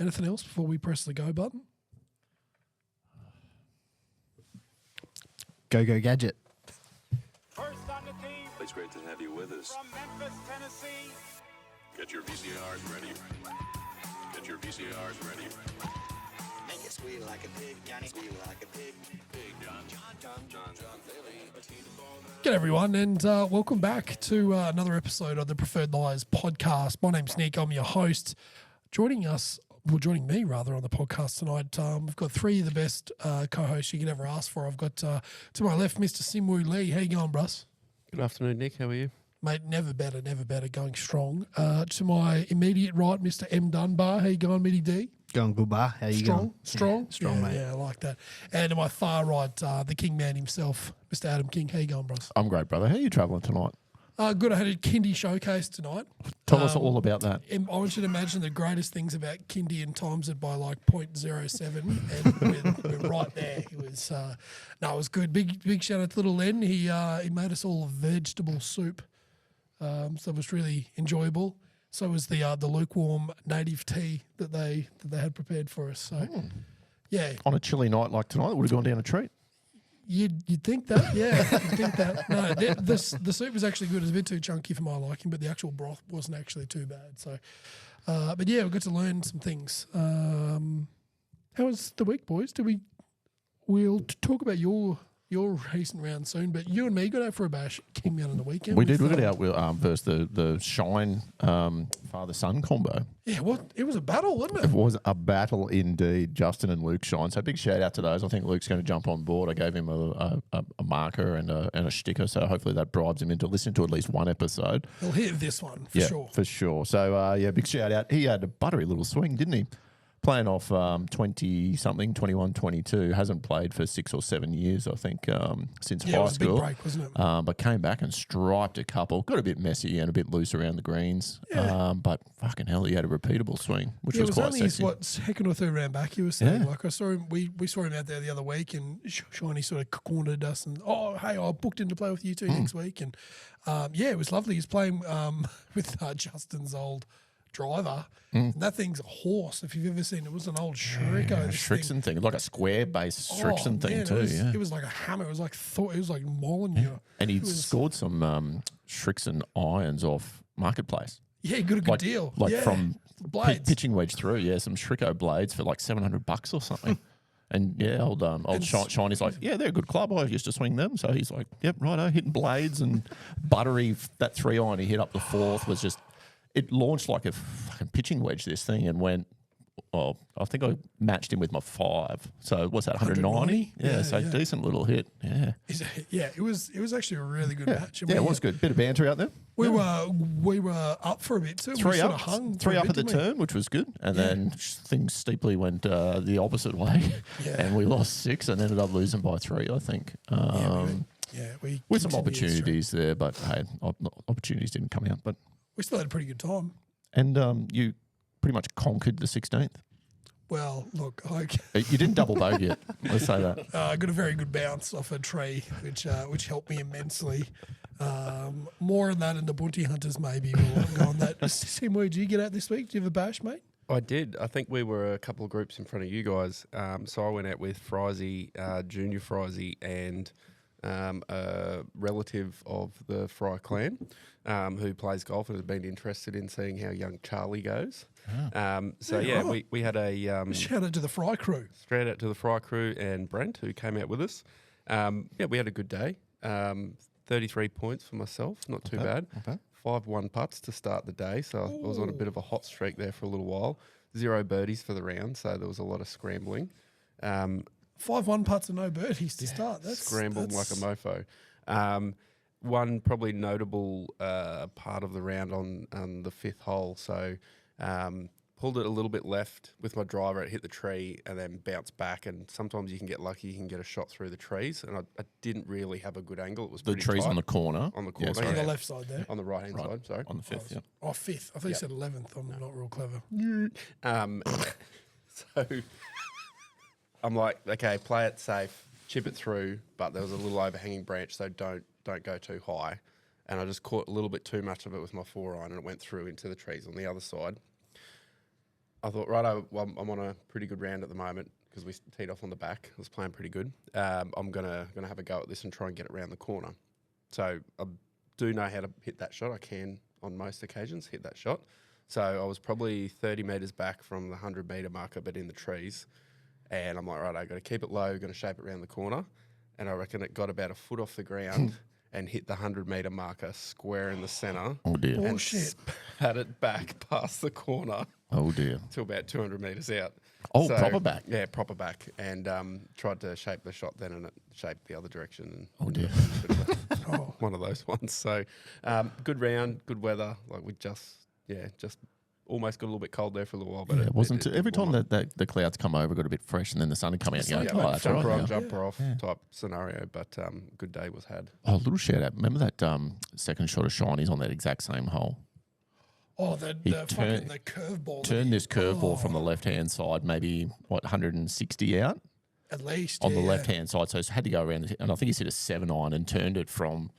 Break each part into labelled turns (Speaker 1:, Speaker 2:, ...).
Speaker 1: Anything else before we press the go button?
Speaker 2: Go Gadget.
Speaker 3: First on the team
Speaker 4: It's great to have you with us.
Speaker 3: from Memphis, Tennessee.
Speaker 4: Get your VCRs ready. Get your VCRs ready.
Speaker 5: Make it squeal like a pig, Johnny squeal like a pig.
Speaker 4: Big John Daly.
Speaker 1: G'day everyone, and welcome back to another episode of the Preferred Liars podcast. My name's Nick. I'm your host. Joining me on the podcast tonight, we've got three of the best co-hosts you could ever ask for. I've got to my left, Mr. Simwoo Lee. How you going, Bruss?
Speaker 6: Good afternoon, Nick. How are you?
Speaker 1: Mate, never better, going strong. To my immediate right, Mr. M. Dunbar. How you going, Mitty D?
Speaker 2: Going good, bar. How you going?
Speaker 1: Strong,
Speaker 2: Strong, mate.
Speaker 1: Yeah, I like that. And to my far right, the King Man himself, Mr. Adam King. How you going, Bruss?
Speaker 6: I'm great, brother. How are you travelling tonight?
Speaker 1: Good. I had a kindy showcase tonight.
Speaker 6: Tell us all about that.
Speaker 1: And I want you to imagine the greatest things about kindy and times it by like 0.07, and we're right there. It was it was good. Big shout out to little Len. He made us all a vegetable soup, so it was really enjoyable. So was the lukewarm native tea that they had prepared for us. So yeah,
Speaker 6: On a chilly night like tonight, it would have gone down a treat.
Speaker 1: You'd think that, yeah. You'd think that. No, the soup was actually good. It was a bit too chunky for my liking, but the actual broth wasn't actually too bad. So, but yeah, we got to learn some things. How was the week, boys? We'll talk about your recent round soon, but you and me got out for a bash, King Man on the weekend.
Speaker 6: We did. We got out versus the Shine father-son combo.
Speaker 1: Yeah, it was a battle, wasn't
Speaker 6: It
Speaker 1: it?
Speaker 6: was a battle indeed, Justin and Luke Shine. So big shout out to those. I think Luke's going to jump on board. I gave him a marker and a sticker, so hopefully that bribes him into listening to at least one episode.
Speaker 1: He'll hear this one for
Speaker 6: Yeah,
Speaker 1: sure.
Speaker 6: for sure. So, big shout out. He had a buttery little swing, didn't he? Playing off 20-something, 21, 22. Hasn't played for 6 or 7 years, I think, since
Speaker 1: Yeah, it
Speaker 6: high
Speaker 1: was a big
Speaker 6: school.
Speaker 1: break, wasn't it?
Speaker 6: But came back and striped a couple. Got a bit messy and a bit loose around the greens.
Speaker 1: Yeah.
Speaker 6: But fucking hell, he had a repeatable swing, which
Speaker 1: Yeah,
Speaker 6: was
Speaker 1: it was
Speaker 6: quite
Speaker 1: only
Speaker 6: sexy.
Speaker 1: his, second or third round back, he was saying.
Speaker 6: Yeah.
Speaker 1: Like, I saw him, we saw him out there the other week, and Shiny sort of cornered us and, hey, I booked in to play with you two next week. And, it was lovely. He's playing with Justin's old driver. And that thing's a horse, if you've ever seen it. It was an old Shricko. this
Speaker 6: Shrixon thing, like a square-based Shrixon thing
Speaker 1: man,
Speaker 6: too,
Speaker 1: It was like a hammer. It was like mauling you.
Speaker 6: And he
Speaker 1: It was-
Speaker 6: scored some Shrixon irons off Marketplace.
Speaker 1: Yeah, he got a good deal.
Speaker 6: Like
Speaker 1: yeah.
Speaker 6: from
Speaker 1: blades.
Speaker 6: pitching wedge through, some Shricko blades for like $700 or something. And old Shiny's like, yeah, they're a good club. I used to swing them. So he's like, yep, righto, hitting blades and buttery. That 3-iron he hit up the fourth was just, it launched like a fucking pitching wedge, this thing, and went, I think I matched him with my 5. So what's that, 190? Yeah, so decent little hit. Yeah.
Speaker 1: It was actually a really good match. And
Speaker 6: Yeah, it was good. Bit of banter out there.
Speaker 1: We were up for a bit too.
Speaker 6: Three
Speaker 1: we
Speaker 6: up,
Speaker 1: hung
Speaker 6: three
Speaker 1: for a
Speaker 6: up
Speaker 1: bit,
Speaker 6: at the
Speaker 1: didn't we?
Speaker 6: turn, which was good, and then things steeply went the opposite way, and we lost 6 and ended up losing by 3. I think.
Speaker 1: We
Speaker 6: With some
Speaker 1: continued
Speaker 6: opportunities there, but hey, opportunities didn't come out. But
Speaker 1: we still had a pretty good time.
Speaker 6: and you pretty much conquered the 16th.
Speaker 1: Well, look,
Speaker 6: You didn't double bogey it. Let's say that.
Speaker 1: I got a very good bounce off a tree, which helped me immensely. More on that in the Bounty Hunters, maybe. We'll go on that. Sim, where did you get out this week? Did you have a bash, mate?
Speaker 7: I did. I think we were a couple of groups in front of you guys. So I went out with Frizy, Junior Frizy, and a relative of the Fry clan who plays golf and has been interested in seeing how young Charlie goes. We had a
Speaker 1: Shout out to the Fry crew.
Speaker 7: straight out to the Fry crew and Brent who came out with us. We had a good day. 33 points for myself, not too bad.
Speaker 6: Okay.
Speaker 7: 5 1-putts to start the day, so I was on a bit of a hot streak there for a little while. 0 birdies for the round, so there was a lot of scrambling.
Speaker 1: 5 1-putts and no birdies to start. That's
Speaker 7: Scrambled like a mofo. One probably notable part of the round on the 5th hole, so pulled it a little bit left with my driver. It hit the tree and then bounced back. And sometimes you can get lucky. You can get a shot through the trees. And I didn't really have a good angle. It was
Speaker 6: The
Speaker 7: pretty
Speaker 6: trees
Speaker 7: tight.
Speaker 6: on the corner.
Speaker 7: On the corner,
Speaker 6: Yeah, sorry.
Speaker 1: on the left side there.
Speaker 7: On the right-hand side, sorry.
Speaker 6: On the 5th, yeah.
Speaker 1: Oh, 5th. I thought you said 11th. I'm not real clever.
Speaker 7: So I'm like, okay, play it safe, chip it through, but there was a little overhanging branch, so don't go too high. And I just caught a little bit too much of it with my 4-iron, and it went through into the trees on the other side. I thought, well, I'm on a pretty good round at the moment because we teed off on the back. I was playing pretty good. I'm gonna have a go at this and try and get it around the corner. So I do know how to hit that shot. I can, on most occasions, hit that shot. So I was probably 30 metres back from the 100-metre marker, but in the trees. And I'm like, right, I've got to keep it low, going to shape it around the corner. And I reckon it got about a foot off the ground and hit the 100-metre marker square in the centre.
Speaker 6: Oh, dear.
Speaker 7: And
Speaker 1: Bullshit.
Speaker 7: spat it back past the corner
Speaker 6: Oh, dear.
Speaker 7: to about 200 metres out.
Speaker 6: Oh, proper back.
Speaker 7: Yeah, proper back. And tried to shape the shot then, and it shaped the other direction. And
Speaker 6: Oh, dear.
Speaker 7: One of those ones. So good round, good weather. Like we just almost got a little bit cold there for a little while. But
Speaker 6: Yeah, it wasn't
Speaker 7: it
Speaker 6: every time that the clouds come over, got a bit fresh, and then the sun would come out. And you go, oh, that's all
Speaker 7: jumper
Speaker 6: right.
Speaker 7: on,
Speaker 6: Yeah.
Speaker 7: jumper off type scenario. But good day was had.
Speaker 6: Oh, a little shout out. Remember that second shot of Shiny's on that exact same hole?
Speaker 1: Oh, the curveball.
Speaker 6: Turned this curveball from the left-hand side, maybe, 160 out?
Speaker 1: At least.
Speaker 6: On the
Speaker 1: yeah.
Speaker 6: left-hand side. So he had to go around, and I think he's hit a 7-iron and turned it from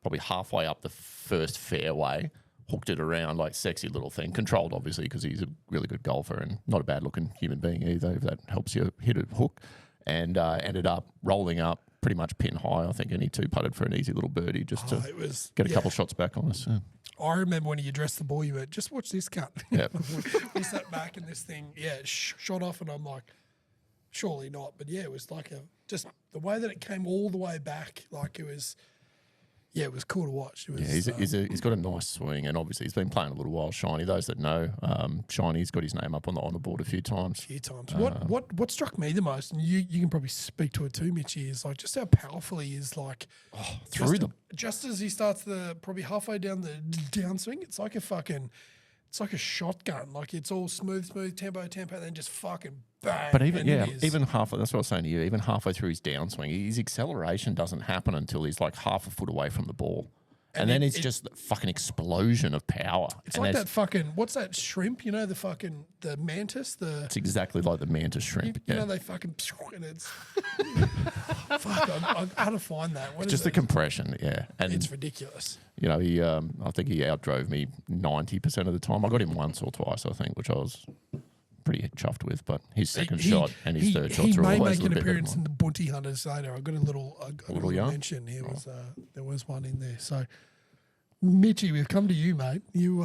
Speaker 6: probably halfway up the first fairway, hooked it around, like sexy little thing. Controlled, obviously, because he's a really good golfer and not a bad-looking human being either, if that helps you hit a hook. And ended up rolling up pretty much pin high, I think, and he two-putted for an easy little birdie just to get a couple shots back on us. Yeah.
Speaker 1: I remember when he addressed the ball, you went, just watch this cut.
Speaker 6: Yeah.
Speaker 1: We sat back and this thing, shot off, and I'm like, surely not. But yeah, it was like just the way that it came all the way back, like it was cool to watch. It was,
Speaker 6: He's got a nice swing, and obviously he's been playing a little while. Shiny, those that know, Shiny's got his name up on the board a few times.
Speaker 1: What struck me the most, and you can probably speak to it too, Mitchy, is like just how powerful he is. Like just as he starts probably halfway down the downswing, it's like a shotgun. Like it's all smooth, tempo, then just fucking bang.
Speaker 6: But even halfway, that's what I was saying to you, even halfway through his downswing, his acceleration doesn't happen until he's like half a foot away from the ball. And then it's just a fucking explosion of power.
Speaker 1: It's like that fucking, what's that shrimp? You know, the mantis?
Speaker 6: It's exactly like the mantis shrimp.
Speaker 1: You know, they fucking, and it's, fuck, I had to find that. What
Speaker 6: just
Speaker 1: is
Speaker 6: the
Speaker 1: it?
Speaker 6: compression, yeah. And
Speaker 1: It's ridiculous.
Speaker 6: You know, I think he outdrove me 90% of the time. I got him once or twice, I think, which I was pretty chuffed with. But his second shot and his third shots are always a
Speaker 1: He may make
Speaker 6: little
Speaker 1: an
Speaker 6: bit
Speaker 1: appearance
Speaker 6: better.
Speaker 1: in the Bounty Hunters later. I got a little
Speaker 6: yarn?
Speaker 1: mention. There was one in there. So, Mitchy, we've come to you, mate. You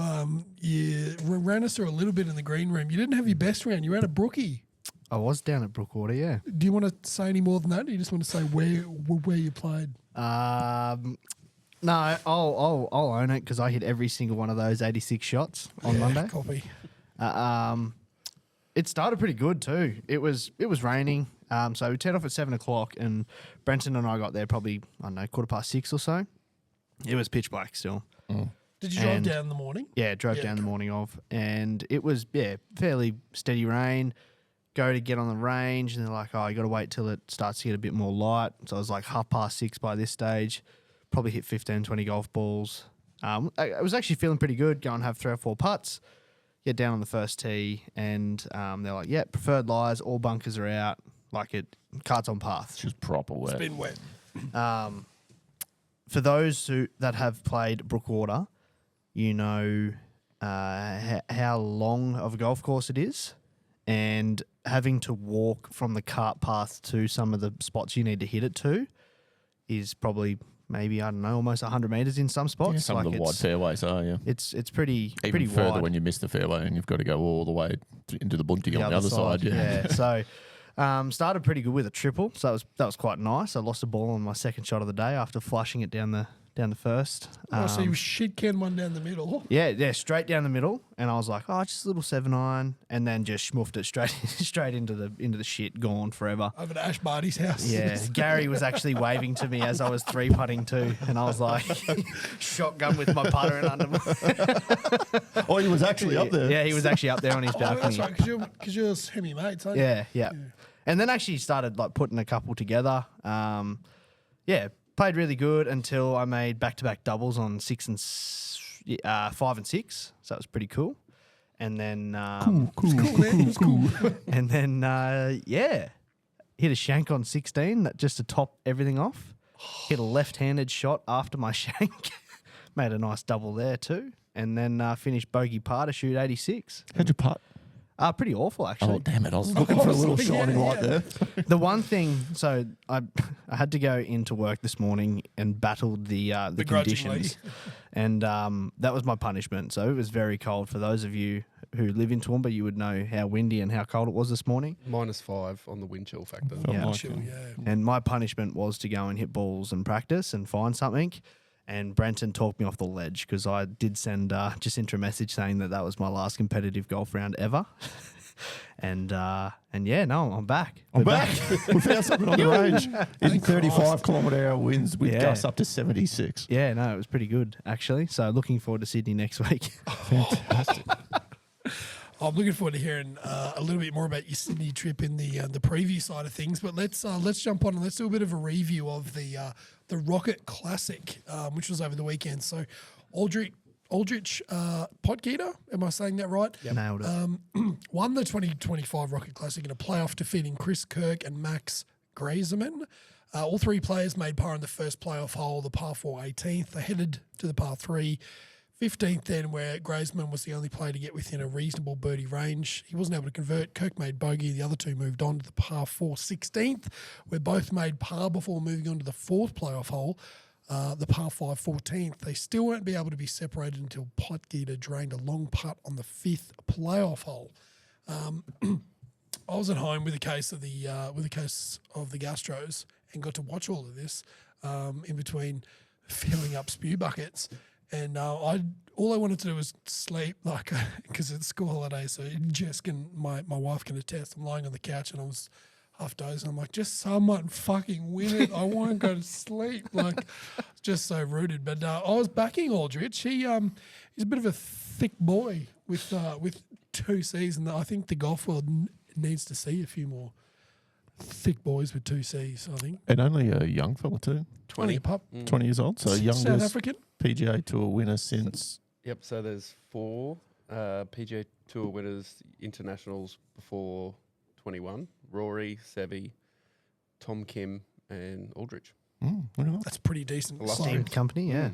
Speaker 1: ran us through a little bit in the green room. You didn't have your best round. You ran a brookie.
Speaker 2: I was down at Brookwater, yeah.
Speaker 1: Do you want to say any more than that? Or do you just want to say where you played?
Speaker 2: No, I'll own it because I hit every single one of those 86 shots on Monday.
Speaker 1: Copy.
Speaker 2: It started pretty good too. It was raining, so we turned off at 7:00, and Brenton and I got there probably 6:15 or so. It was pitch black still.
Speaker 1: Did you drive down in the morning?
Speaker 2: Yeah, drove down the morning of, and it was fairly steady rain. Go to get on the range, and they're like, "Oh, you got to wait till it starts to get a bit more light." So I was like 6:30 by this stage. Probably hit 15, 20 golf balls. I was actually feeling pretty good. Go and have 3 or 4 putts. Get down on the first tee, and they're like, "Yeah, preferred lies. All bunkers are out. Like it, cards on path."
Speaker 6: It's just proper wet.
Speaker 1: It's been wet.
Speaker 2: For those that have played Brookwater, you know how long of a golf course it is, and having to walk from the cart path to some of the spots you need to hit it to is probably maybe, I don't know, almost 100 metres in some spots.
Speaker 6: Yeah, some of the wide fairways are, yeah.
Speaker 2: It's pretty
Speaker 6: Even
Speaker 2: pretty
Speaker 6: further
Speaker 2: wide.
Speaker 6: when you miss the fairway and you've got to go all the way into the bunty on the other side. Yeah.
Speaker 2: So started pretty good with a triple, so that was quite nice. I lost a ball on my second shot of the day after flushing it down the first.
Speaker 1: So you shit can one down the middle.
Speaker 2: Yeah, straight down the middle, and I was like, oh, just a little 7-iron, and then just schmoofed it straight into the shit, gone forever.
Speaker 1: Over to Ash Barty's house.
Speaker 2: Yeah, Gary was actually waving to me as I was 3-putting too, and I was like, shotgun with my putter and under my.
Speaker 6: Oh, he was actually up there.
Speaker 2: Yeah, he was actually up there on his
Speaker 1: Oh,
Speaker 2: balcony.
Speaker 1: that's right, because you're semi mates, aren't you?
Speaker 2: Yeah. And then actually started like putting a couple together. Played really good until I made back-to-back doubles on 5 and 6, so that was pretty cool. And then
Speaker 1: Cool, man. It was cool.
Speaker 2: and then hit a shank on 16 just to top everything off. Hit a left-handed shot after my shank, made a nice double there too, and then finished bogey par to shoot 86.
Speaker 6: How'd you putt?
Speaker 2: Pretty awful, actually.
Speaker 6: Oh, damn it. I was looking for a little shining light there.
Speaker 2: The one thing, so I had to go into work this morning and battled the conditions, and that was my punishment. So it was very cold. For those of you who live in Toowoomba, you would know how windy and how cold it was this morning.
Speaker 7: -5 on the wind chill factor.
Speaker 2: Yeah.
Speaker 1: Yeah.
Speaker 2: And my punishment was to go and hit balls and practice and find something. And Brenton talked me off the ledge because I did send Jacinta a message saying that was my last competitive golf round ever. And yeah, no, I'm back.
Speaker 6: I'm back. We found something on the range. In 35-kilometre-hour winds with gusts up to 76.
Speaker 2: Yeah, no, it was pretty good, actually. So looking forward to Sydney next week.
Speaker 6: Fantastic.
Speaker 1: I'm looking forward to hearing a little bit more about your Sydney trip in the preview side of things. But let's jump on and let's do a bit of a review of the Rocket Classic, which was over the weekend. So Aldrich Potgieter, am I saying that right?
Speaker 2: Yep. Nailed it.
Speaker 1: Won the 2025 Rocket Classic in a playoff, defeating Chris Kirk and Max Grazeman. All three players made par in the first playoff hole, the par 4 18th. They headed to the par 3 15th then, where Grazeman was the only player to get within a reasonable birdie range. He wasn't able to convert. Kirk made bogey. The other two moved on to the par 4 16th, where both made par before moving on to the fourth playoff hole, the par 5 14th. They still won't be able to be separated until Potgieter drained a long putt on the fifth playoff hole. I was at home with a case of the gastros and got to watch all of this in between filling up spew buckets. And all I wanted to do was sleep, like, because it's school holiday. So Jess my wife can attest. I'm lying on the couch and I was half dozing. I'm like, just someone fucking win it. I won't go to sleep. Like, just so rooted. But I was backing Aldrich. He's a bit of a thick boy with 2 C's, and I think the golf world needs to see a few more thick boys with 2 C's. I think.
Speaker 6: And only a young fella too.
Speaker 1: 20 pup.
Speaker 6: 20 years old. So youngest
Speaker 1: South African.
Speaker 6: PGA Tour winner since.
Speaker 7: Yep, so there's 4 PGA Tour winners, internationals before 21. Rory, Seve, Tom Kim, and Aldrich.
Speaker 6: Look at that.
Speaker 1: That's pretty decent.
Speaker 2: Esteemed company, yeah.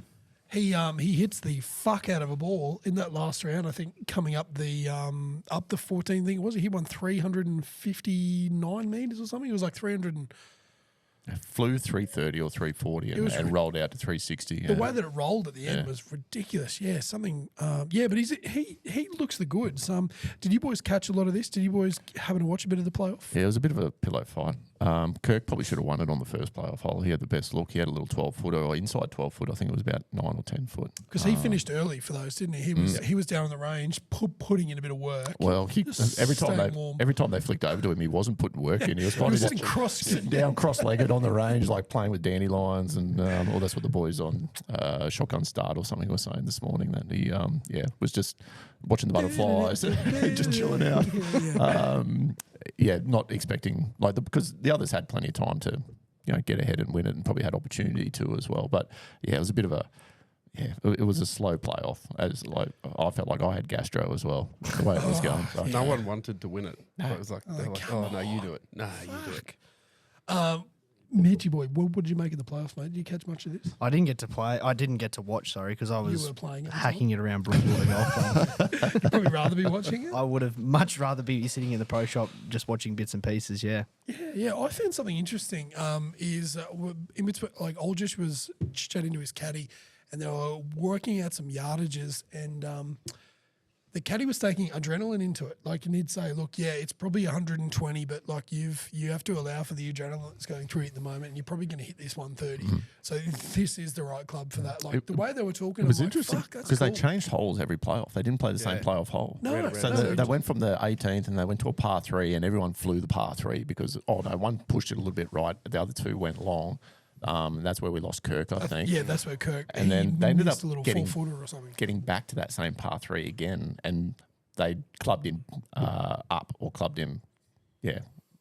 Speaker 1: He hits the fuck out of a ball in that last round. I think coming up the 14 thing, was it? He won 359 meters or something. It was like 300.
Speaker 6: Flew 330 or 340 and rolled out to 360.
Speaker 1: The way that it rolled at the end was ridiculous. Yeah, something. But he looks the goods. Did you boys catch a lot of this? Did you boys happen to watch a bit of the playoff?
Speaker 6: Yeah, it was a bit of a pillow fight. Kirk probably should have won it on the first playoff hole. He had the best look. He had a little 12-footer or inside 12-foot. I think it was about 9 or 10 foot.
Speaker 1: Because he finished early for those, didn't he? He was down on the range, putting in a bit of work.
Speaker 6: Well, every time they flicked over to him, he wasn't putting work in. He was kind of sitting down cross-legged on the range, like playing with dandelions, and that's what the boys on Shotgun Start or something were saying this morning. That he was just watching the butterflies, just chilling out. Not expecting because the others had plenty of time to get ahead and win it, and probably had opportunity to as well. But it was a bit of it was a slow playoff. I felt like I had gastro as well the way it was going. So.
Speaker 7: No one wanted to win it. No. It was like, no, you do it. No, you do it.
Speaker 1: Mitty boy, what did you make of the playoffs, mate? Did you catch much of this?
Speaker 2: I didn't get to play. I didn't get to watch, sorry, because I was
Speaker 1: were playing it
Speaker 2: hacking it around Brookwater Golf Club.
Speaker 1: You'd probably rather be watching it.
Speaker 2: I would have much rather be sitting in the pro shop just watching bits and pieces, yeah.
Speaker 1: Yeah. I found something interesting. Is in between, like Aldrich was chatting to his caddy, and they were working out some yardages, and the caddy was taking adrenaline into it. Like, and he'd say, look, it's probably 120, but like you have to allow for the adrenaline that's going through at the moment, and you're probably going to hit this 130. So this is the right club for that. Like the way they were talking,
Speaker 6: it was interesting because they changed holes every playoff. They didn't play the same playoff hole.
Speaker 1: No,
Speaker 6: so they went from the 18th and they went to a par 3, and everyone flew the par 3 because one pushed it a little bit right, the other two went long. That's where we lost Kirk, I think.
Speaker 1: Yeah, that's where Kirk.
Speaker 6: And then they ended up
Speaker 1: a little
Speaker 6: getting
Speaker 1: 4-footer or something.
Speaker 6: Getting back to that same par 3 again, and they clubbed him up or clubbed him,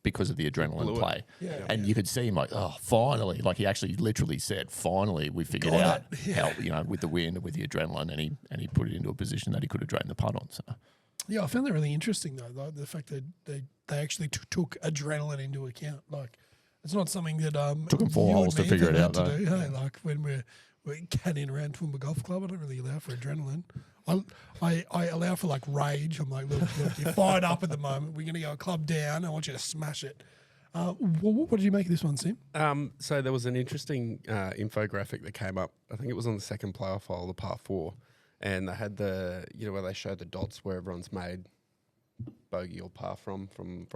Speaker 6: because of the adrenaline play. And you could see him like, oh, finally! Like he actually literally said, finally, we figured out how with the wind and with the adrenaline, and he put it into a position that he could have drained the putt on. So.
Speaker 1: Yeah, I found that really interesting though. The fact that they actually took adrenaline into account, like. It's not something that
Speaker 6: took them 4 holes to figure it out.
Speaker 1: To do. Hey, like when we're caddying around Toowoomba Golf Club, I don't really allow for adrenaline. I allow for like rage. I'm like, look, you're fired up at the moment. We're going to go a club down. I want you to smash it. What did you make of this one, Sim?
Speaker 7: So there was an interesting infographic that came up. I think it was on the second playoff hole, the par 4, and they had where they showed the dots where everyone's made bogey or par from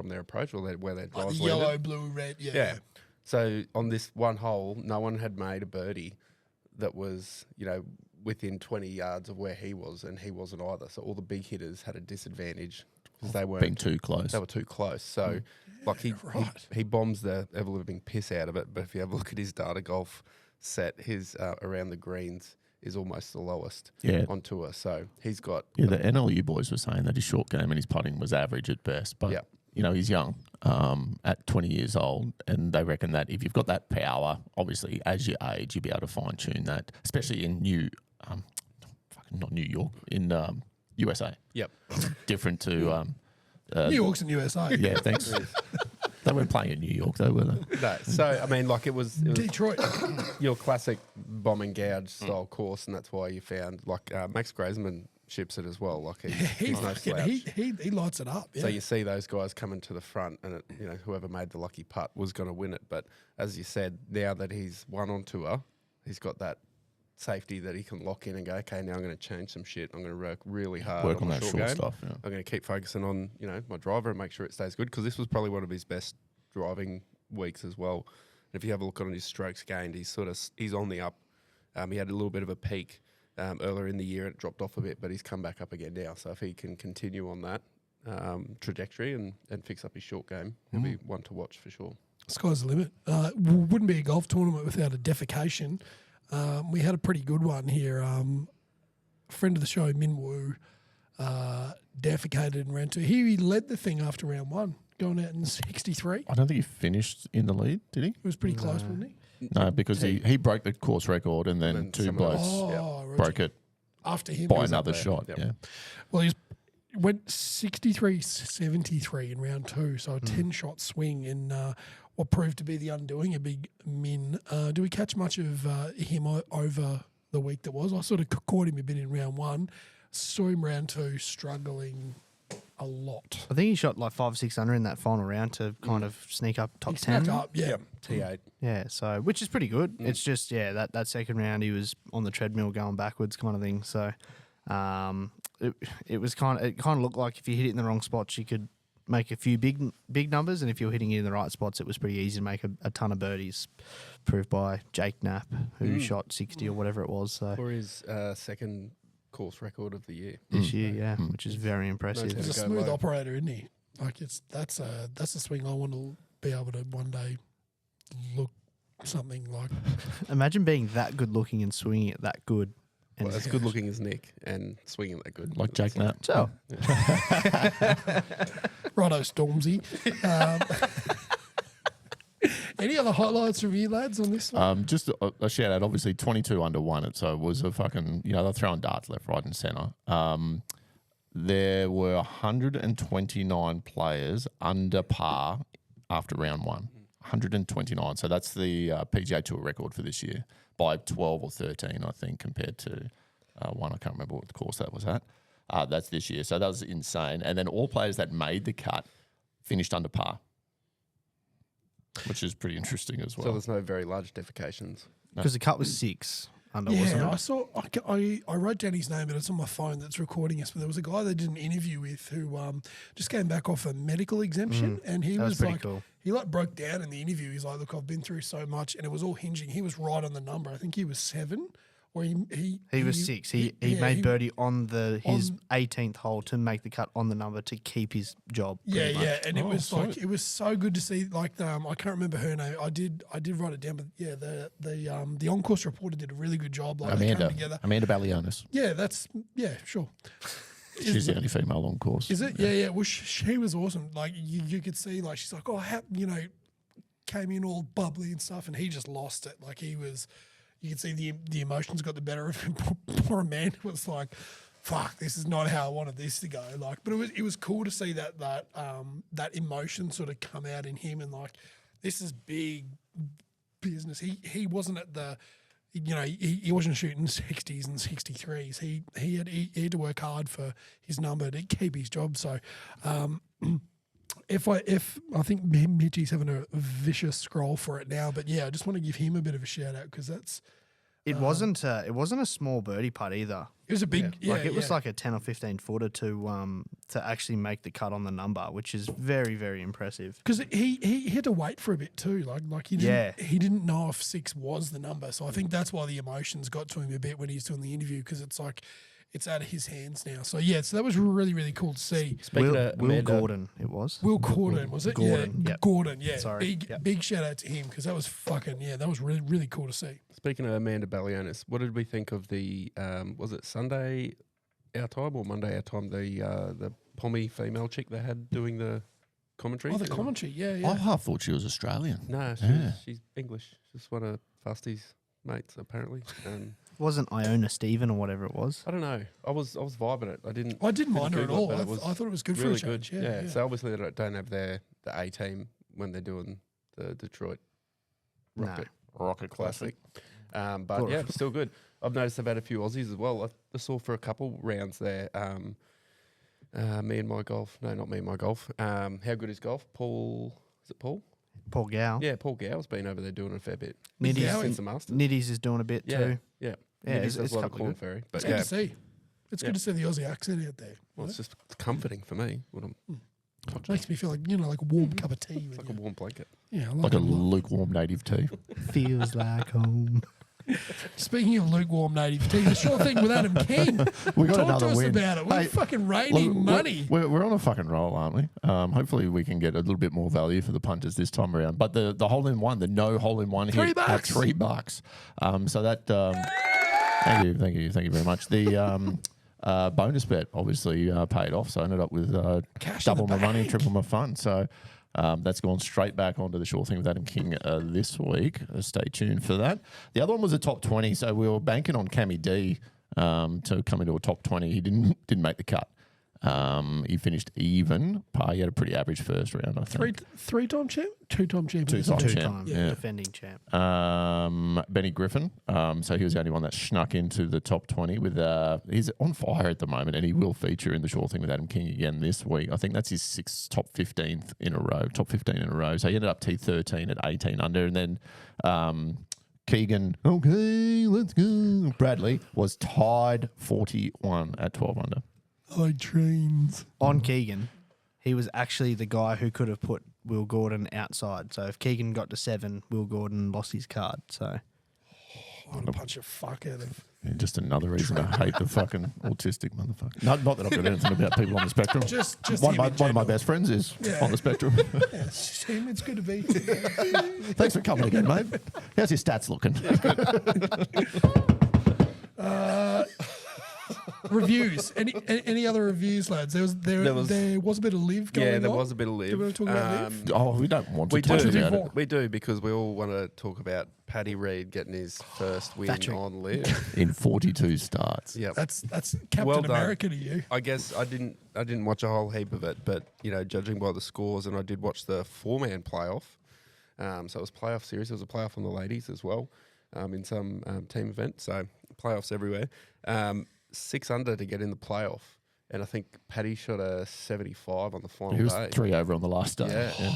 Speaker 7: their approach, or where their drives
Speaker 1: Like yellow,
Speaker 7: landed.
Speaker 1: blue, red.
Speaker 7: Yeah. So on this one hole, no one had made a birdie that was, within 20 yards of where he was, and he wasn't either. So all the big hitters had a disadvantage because they weren't
Speaker 6: Being too close.
Speaker 7: They were too close. So, he bombs the ever-living piss out of it. But if you have a look at his data golf set, his around the greens is almost the lowest on tour. So he's got...
Speaker 6: Yeah, the NLU boys were saying that his short game and his putting was average at best. But, he's young at 20 years old, and they reckon that if you've got that power, obviously, as you age, you'll be able to fine-tune that, especially in not New York, in USA.
Speaker 7: Yep.
Speaker 6: Different to...
Speaker 1: New York's in USA.
Speaker 6: Yeah, thanks. They weren't playing in New York, though, were they?
Speaker 7: No. So, I mean, it was
Speaker 1: Detroit.
Speaker 7: your classic bomb and gouge style course, and that's why you found, Max Grazeman ships it as well. He's no slouch.
Speaker 1: He lights it up. Yeah.
Speaker 7: So you see those guys coming to the front, and whoever made the lucky putt was going to win it. But as you said, now that he's won on tour, he's got that safety that he can lock in and go, okay, now I'm going to change some shit. I'm going to work really hard
Speaker 6: Work on
Speaker 7: my
Speaker 6: that short
Speaker 7: game.
Speaker 6: stuff. Yeah.
Speaker 7: I'm going to keep focusing on my driver and make sure it stays good, because this was probably one of his best driving weeks as well. And if you have a look on his strokes gained, he's on the up. He had a little bit of a peak earlier in the year, and it dropped off a bit, but he's come back up again now. So if he can continue on that trajectory and fix up his short game, he'll be one to watch for sure.
Speaker 1: Sky's the limit. Wouldn't be a golf tournament without a defecation. We had a pretty good one here. Friend of the show, Min Woo, defecated in round 2. He led the thing after round 1, going out in 63.
Speaker 6: I don't think he finished in the lead, did he?
Speaker 1: It was pretty close, wasn't he?
Speaker 6: No, because he broke the course record, and then two
Speaker 7: someone
Speaker 6: blokes
Speaker 1: Roger.
Speaker 6: broke it
Speaker 1: After him.
Speaker 6: by
Speaker 1: was up
Speaker 6: another
Speaker 1: there.
Speaker 6: shot.
Speaker 7: Yep.
Speaker 6: Yeah.
Speaker 1: Well, he went 63-73 in round 2, so a 10-shot swing in what proved to be the undoing, a big Min. Do we catch much of him over the week that was? I sort of caught him a bit in round 1, saw him round 2 struggling a lot.
Speaker 2: I think he shot like 5 or 6 under in that final round to kind of sneak up top 10.
Speaker 1: Snuck up, yeah.
Speaker 7: T8.
Speaker 2: Yeah, so which is pretty good. It's just that second round he was on the treadmill going backwards kind of thing. So it kind of looked like if you hit it in the wrong spots you could make a few big numbers, and if you were hitting it in the right spots it was pretty easy to make a ton of birdies, proved by Jake Knapp, who shot 60 or whatever it was. So
Speaker 7: For his second course record of the year.
Speaker 2: this year, which is very impressive.
Speaker 1: He's a
Speaker 7: Go
Speaker 1: smooth
Speaker 7: low.
Speaker 1: operator, isn't he? Like that's a swing I want to be able to one day look something like.
Speaker 2: Imagine being that good looking and swinging it that good. And
Speaker 7: Well, as good looking as Nick and swinging that good.
Speaker 6: Like Jake Knapp.
Speaker 2: so,
Speaker 1: Righto, Stormzy. Any other highlights from you lads on this one?
Speaker 6: Just a shout out, obviously 22 under 1, so it was a fucking, they're throwing darts left, right, and centre. There were 129 players under par after round 1. 129. So that's the PGA Tour record for this year by 12 or 13, I think, compared to one. I can't remember what the course that was at. That's this year. So that was insane. And then all players that made the cut finished under par, which is pretty interesting as well.
Speaker 7: So there's no very large defecations.
Speaker 2: because the cut was 6 under, wasn't
Speaker 1: Yeah,
Speaker 2: it?
Speaker 1: I saw. I wrote down his name, but it's on my phone that's recording us. But there was a guy that did an interview with who just came back off a medical exemption, and he
Speaker 2: That was
Speaker 1: was
Speaker 2: pretty
Speaker 1: like,
Speaker 2: cool.
Speaker 1: he like broke down in the interview. He's like, "Look, I've been through so much, and it was all hinging." He was right on the number. I think he was 7, or
Speaker 2: He was 6. He
Speaker 1: yeah,
Speaker 2: made birdie on his
Speaker 1: on-
Speaker 2: 18th hole to make the cut on the number to keep his job.
Speaker 1: Yeah,
Speaker 2: pretty much.
Speaker 1: yeah, and it
Speaker 6: Oh,
Speaker 1: was
Speaker 6: sweet.
Speaker 1: like it was so good to see. Like I can't remember her name. I did write it down, but yeah, the on-course reporter did a really good job. Like they came together.
Speaker 6: Amanda Balionis.
Speaker 1: Yeah, sure.
Speaker 6: She's the only female on course.
Speaker 1: Is it? Yeah. Well, she was awesome. Like you could see, like she's like, came in all bubbly and stuff, and he just lost it. Like he was, you could see the emotions got the better of him. Poor Amanda was like, "Fuck, this is not how I wanted this to go." Like, but it was cool to see that emotion sort of come out in him, and like, this is big business. He wasn't at the, you know, he wasn't shooting 60s and 63s. He had to work hard for his number to keep his job. So, if I think Mitty's having a vicious scroll for it now, but yeah, I just want to give him a bit of a shout out because that's.
Speaker 2: It wasn't a small birdie putt either.
Speaker 1: It was a big,
Speaker 2: It was like a 10 or 15 footer to actually make the cut on the number, which is very, very impressive.
Speaker 1: Because he had to wait for a bit too. Like he didn't know if 6 was the number. So I think that's why the emotions got to him a bit when he was doing the interview because it's like it's out of his hands now. So yeah, so that was really, really cool to see.
Speaker 7: Speaking of
Speaker 2: Will
Speaker 7: Amanda,
Speaker 2: Gordon, it was.
Speaker 1: Will Gordon, was it?
Speaker 2: Gordon,
Speaker 1: Yeah,
Speaker 2: yep.
Speaker 1: Gordon, yeah.
Speaker 2: Sorry,
Speaker 1: Big shout out to him because that was that was really, really cool to see.
Speaker 7: Speaking of Amanda Balionis, what did we think of the was it Sunday our time or Monday our time, the Pommy female chick they had doing the commentary?
Speaker 1: Oh, the commentary, yeah.
Speaker 6: I half thought she was Australian.
Speaker 7: No,
Speaker 6: Yeah.
Speaker 7: she's English. Just one of Fusty's mates apparently.
Speaker 2: Wasn't Iona Stephen or whatever it was?
Speaker 7: I don't know. I was vibing it. I didn't
Speaker 1: mind her at
Speaker 7: Google it,
Speaker 1: all.
Speaker 7: but
Speaker 1: I
Speaker 7: it was
Speaker 1: thought it was good
Speaker 7: really
Speaker 1: for a change.
Speaker 7: good.
Speaker 1: Yeah.
Speaker 7: So obviously they don't have the A team when they're doing the Detroit Rocket Classic. But yeah, still good. I've noticed they've had a few Aussies as well. I saw for a couple rounds there. Me and my golf. No, not me and my golf. How good is golf? Paul. Is it Paul?
Speaker 2: Paul Gow.
Speaker 7: Yeah, Paul Gow's been over there doing a fair bit.
Speaker 2: Nitty's
Speaker 7: Since the Masters.
Speaker 2: Nitty's is doing a bit too.
Speaker 7: Yeah.
Speaker 2: Yeah,
Speaker 7: Nitty's does
Speaker 2: it's
Speaker 7: a lot of
Speaker 2: couple
Speaker 7: Corn
Speaker 2: good.
Speaker 7: Ferry.
Speaker 1: It's
Speaker 7: But
Speaker 1: good to see. It's good to see the Aussie accent out there.
Speaker 7: well, it's just comforting for me. When I'm
Speaker 1: Makes me feel like, like a warm cup of tea.
Speaker 7: it's like a warm blanket.
Speaker 1: Yeah, I
Speaker 6: Like
Speaker 1: like
Speaker 6: a
Speaker 1: it a lot.
Speaker 6: lukewarm native tea.
Speaker 2: Feels like home.
Speaker 1: Speaking of lukewarm native tea, the sure thing with Adam King.
Speaker 6: We got
Speaker 1: Talk
Speaker 6: another
Speaker 1: to us
Speaker 6: win.
Speaker 1: about it. We're
Speaker 6: Hey,
Speaker 1: fucking raining money.
Speaker 6: We're on a fucking roll, aren't we? Hopefully we can get a little bit more value for the punters this time around. But the hole in one, the no hole in one hit at $3. So that thank you very much. The bonus bet obviously paid off, so I ended up with
Speaker 1: Cash in
Speaker 6: double
Speaker 1: the
Speaker 6: my money,
Speaker 1: bank.
Speaker 6: triple my fun. So that's gone straight back onto the sure thing with Adam King this week. Stay tuned for that. The other one was a top 20, so we were banking on Cammy D to come into a top 20. He didn't make the cut. He finished even par. He had a pretty average first round, I think.
Speaker 1: Three-time champ? Two-time champion.
Speaker 6: Two-time champ.
Speaker 2: Two-time
Speaker 6: Yeah.
Speaker 2: defending champ.
Speaker 6: Benny Griffin. So he was the only one that snuck into the top 20 with he's on fire at the moment, and he will feature in the short thing with Adam King again this week. I think that's his top 15 in a row. So he ended up T13 at 18 under, and then Keegan, okay, let's go. Bradley was tied 41 at 12 under.
Speaker 1: I trains.
Speaker 2: On Keegan, he was actually the guy who could have put Will Gordon outside. So if Keegan got to 7, Will Gordon lost his card. So
Speaker 1: I'd punch a fuck out of.
Speaker 6: Yeah, just another reason to hate the fucking autistic motherfucker. Not that I've got anything about people on the spectrum.
Speaker 1: Just
Speaker 6: one
Speaker 1: him in
Speaker 6: of my
Speaker 1: general.
Speaker 6: best friends is
Speaker 1: Yeah.
Speaker 6: on the spectrum.
Speaker 1: Yeah, it's just him. It's good to be.
Speaker 6: Thanks for coming again, mate. How's your stats looking?
Speaker 1: Reviews. Any other reviews, lads? There was a bit of live going on.
Speaker 7: Yeah, there was a bit of live.
Speaker 1: Do we want to talk about live?
Speaker 6: Oh, we don't want to
Speaker 7: We
Speaker 6: talk
Speaker 7: do.
Speaker 6: about it.
Speaker 7: We do because we all want to talk about Paddy Reid getting his first win
Speaker 2: Fat trick.
Speaker 7: on live.
Speaker 6: In 42 starts.
Speaker 7: Yep.
Speaker 1: That's Captain
Speaker 7: Well done.
Speaker 1: America to you.
Speaker 7: I guess I didn't watch a whole heap of it, but judging by the scores, and I did watch the 4-man playoff. So it was playoff series. There was a playoff on the ladies as well, in some team event. So playoffs everywhere. 6 under to get in the playoff, and I think Paddy shot a 75 on the final
Speaker 6: He was
Speaker 7: day.
Speaker 6: 3 over on the last day.
Speaker 7: Yeah.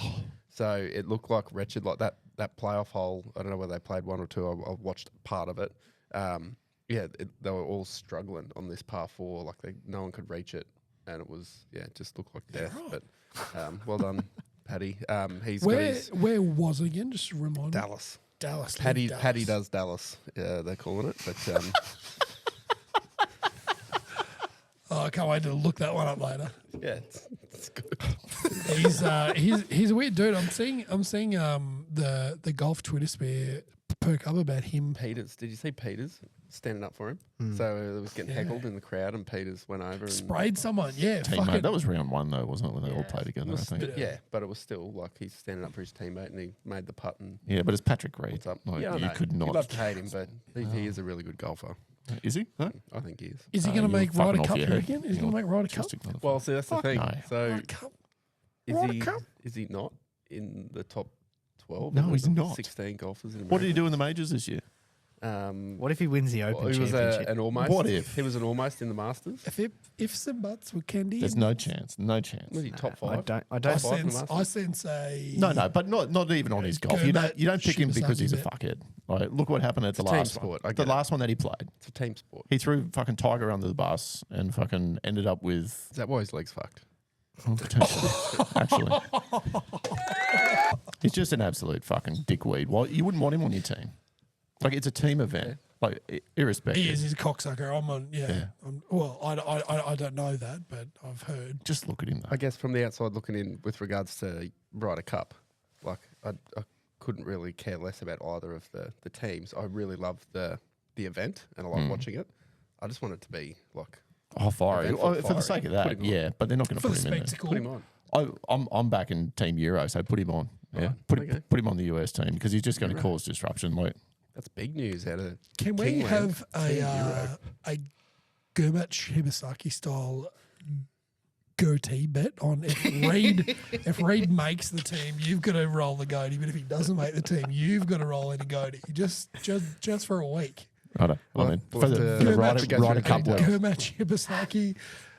Speaker 7: So it looked like wretched, like that playoff hole. I don't know whether they played 1 or 2. I watched part of it. They were all struggling on this par 4. Like no one could reach it, and it was it just looked like death.
Speaker 1: right.
Speaker 7: But well done, Paddy. He's got
Speaker 1: Where
Speaker 7: his
Speaker 1: where was it again? Just remind me.
Speaker 7: Dallas.
Speaker 1: Dallas.
Speaker 7: Paddy
Speaker 1: Dallas.
Speaker 7: Paddy does Dallas. They're calling it, but.
Speaker 1: Oh, I can't wait to look that one up later.
Speaker 7: Yeah, it's good.
Speaker 1: He's a weird dude. I'm seeing the golf Twitter sphere perk up about him.
Speaker 7: Peters, did you see Peters standing up for him? So it was getting heckled in the crowd, and Peters went over and
Speaker 1: Sprayed someone. Yeah,
Speaker 6: Teammate.
Speaker 1: fucking.
Speaker 6: That was round 1 though, wasn't it? When they all played together, I think.
Speaker 7: but it was still like he's standing up for his teammate, and he made the putt. And
Speaker 6: Yeah, but it's Patrick Reid.
Speaker 7: what's up?
Speaker 6: Like,
Speaker 7: I
Speaker 6: you
Speaker 7: know.
Speaker 6: could
Speaker 7: You
Speaker 6: not.
Speaker 7: love to hate him, but he is a really good golfer.
Speaker 6: Is he? Huh?
Speaker 7: I think he is.
Speaker 1: Is he going to
Speaker 6: You're
Speaker 1: make
Speaker 6: fucking
Speaker 1: Ryder
Speaker 6: off
Speaker 1: Cup
Speaker 6: your
Speaker 1: here
Speaker 6: head.
Speaker 1: again? Is he going to make Ryder Cup?
Speaker 6: Autistic motherfucker.
Speaker 7: Well, see, that's the thing.
Speaker 6: no.
Speaker 7: So
Speaker 1: Ryder Cup.
Speaker 7: is
Speaker 1: Ryder
Speaker 7: he
Speaker 1: Cup.
Speaker 7: is he not in the top 12?
Speaker 6: No, he's not.
Speaker 7: 16 golfers in America.
Speaker 6: What did he do in the majors this year?
Speaker 2: What if he wins the Open
Speaker 7: He was
Speaker 2: Championship?
Speaker 7: an almost.
Speaker 6: What if?
Speaker 7: He was an almost in the Masters?
Speaker 1: Ifs and buts with Candy.
Speaker 6: There's no chance. No chance.
Speaker 7: Was he top
Speaker 2: I
Speaker 7: five?
Speaker 2: don't.
Speaker 1: I
Speaker 7: Top five in the
Speaker 1: sense,
Speaker 7: Masters?
Speaker 1: I sense a
Speaker 6: No, but not even on his golf. You don't pick him because he's a fuckhead. Like, look what happened at the
Speaker 7: It's a team
Speaker 6: last
Speaker 7: sport, I
Speaker 6: one.
Speaker 7: get
Speaker 6: The
Speaker 7: it.
Speaker 6: last one that he played.
Speaker 7: It's a team sport.
Speaker 6: He threw fucking Tiger under the bus and fucking ended up with
Speaker 7: Is that why his leg's fucked?
Speaker 6: potentially. Actually, he's just an absolute fucking dickweed. Well, you wouldn't want him on your team. Like, it's a team event. Like, irrespective.
Speaker 1: He is. He's a cocksucker. I'm on. Yeah.
Speaker 6: Yeah.
Speaker 1: Well, I don't know that, but I've heard.
Speaker 6: Just look at him. Though.
Speaker 7: I guess from the outside looking in with regards to Ryder Cup, like I couldn't really care less about either of the teams. I really love the event and I like watching it. I just want it to be like
Speaker 6: Oh, fiery.
Speaker 7: Eventful,
Speaker 6: For the
Speaker 7: fiery.
Speaker 6: sake of
Speaker 7: Put
Speaker 6: that,
Speaker 7: him on.
Speaker 6: yeah. But they're not going to
Speaker 1: For the
Speaker 6: put him in there.
Speaker 1: spectacle.
Speaker 7: put him on.
Speaker 6: I'm back in Team Euro, so put him on. Yeah,
Speaker 7: Right,
Speaker 6: put him on the US team because he's just going to cause disruption. Like,
Speaker 7: That's big news out of
Speaker 1: Can we
Speaker 7: Kingland.
Speaker 1: have
Speaker 7: Team Euro.
Speaker 1: a Gurmat Shibasaki style goatee bet on if Reed makes the team, you've got to roll the goatee, but if he doesn't make the team, you've got to roll in a goatee. Just for a week.
Speaker 6: I don't. I mean,
Speaker 7: We'll
Speaker 6: for
Speaker 7: have
Speaker 6: the,
Speaker 7: to-
Speaker 6: for the
Speaker 7: we'll have to go
Speaker 6: Ryder
Speaker 7: through
Speaker 6: Cup
Speaker 7: the
Speaker 6: world.
Speaker 1: Gurmat Shibasaki